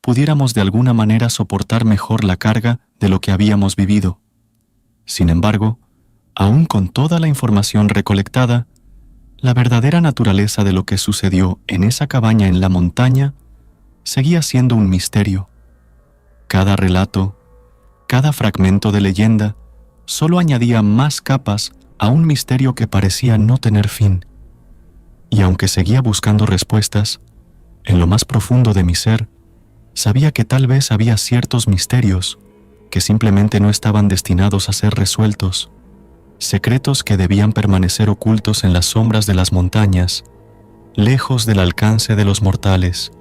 pudiéramos de alguna manera soportar mejor la carga de lo que habíamos vivido. Sin embargo, aún con toda la información recolectada, la verdadera naturaleza de lo que sucedió en esa cabaña en la montaña seguía siendo un misterio. Cada relato, cada fragmento de leyenda, solo añadía más capas a un misterio que parecía no tener fin. Y aunque seguía buscando respuestas, en lo más profundo de mi ser, sabía que tal vez había ciertos misterios que simplemente no estaban destinados a ser resueltos. secretos que debían permanecer ocultos en las sombras de las montañas, lejos del alcance de los mortales.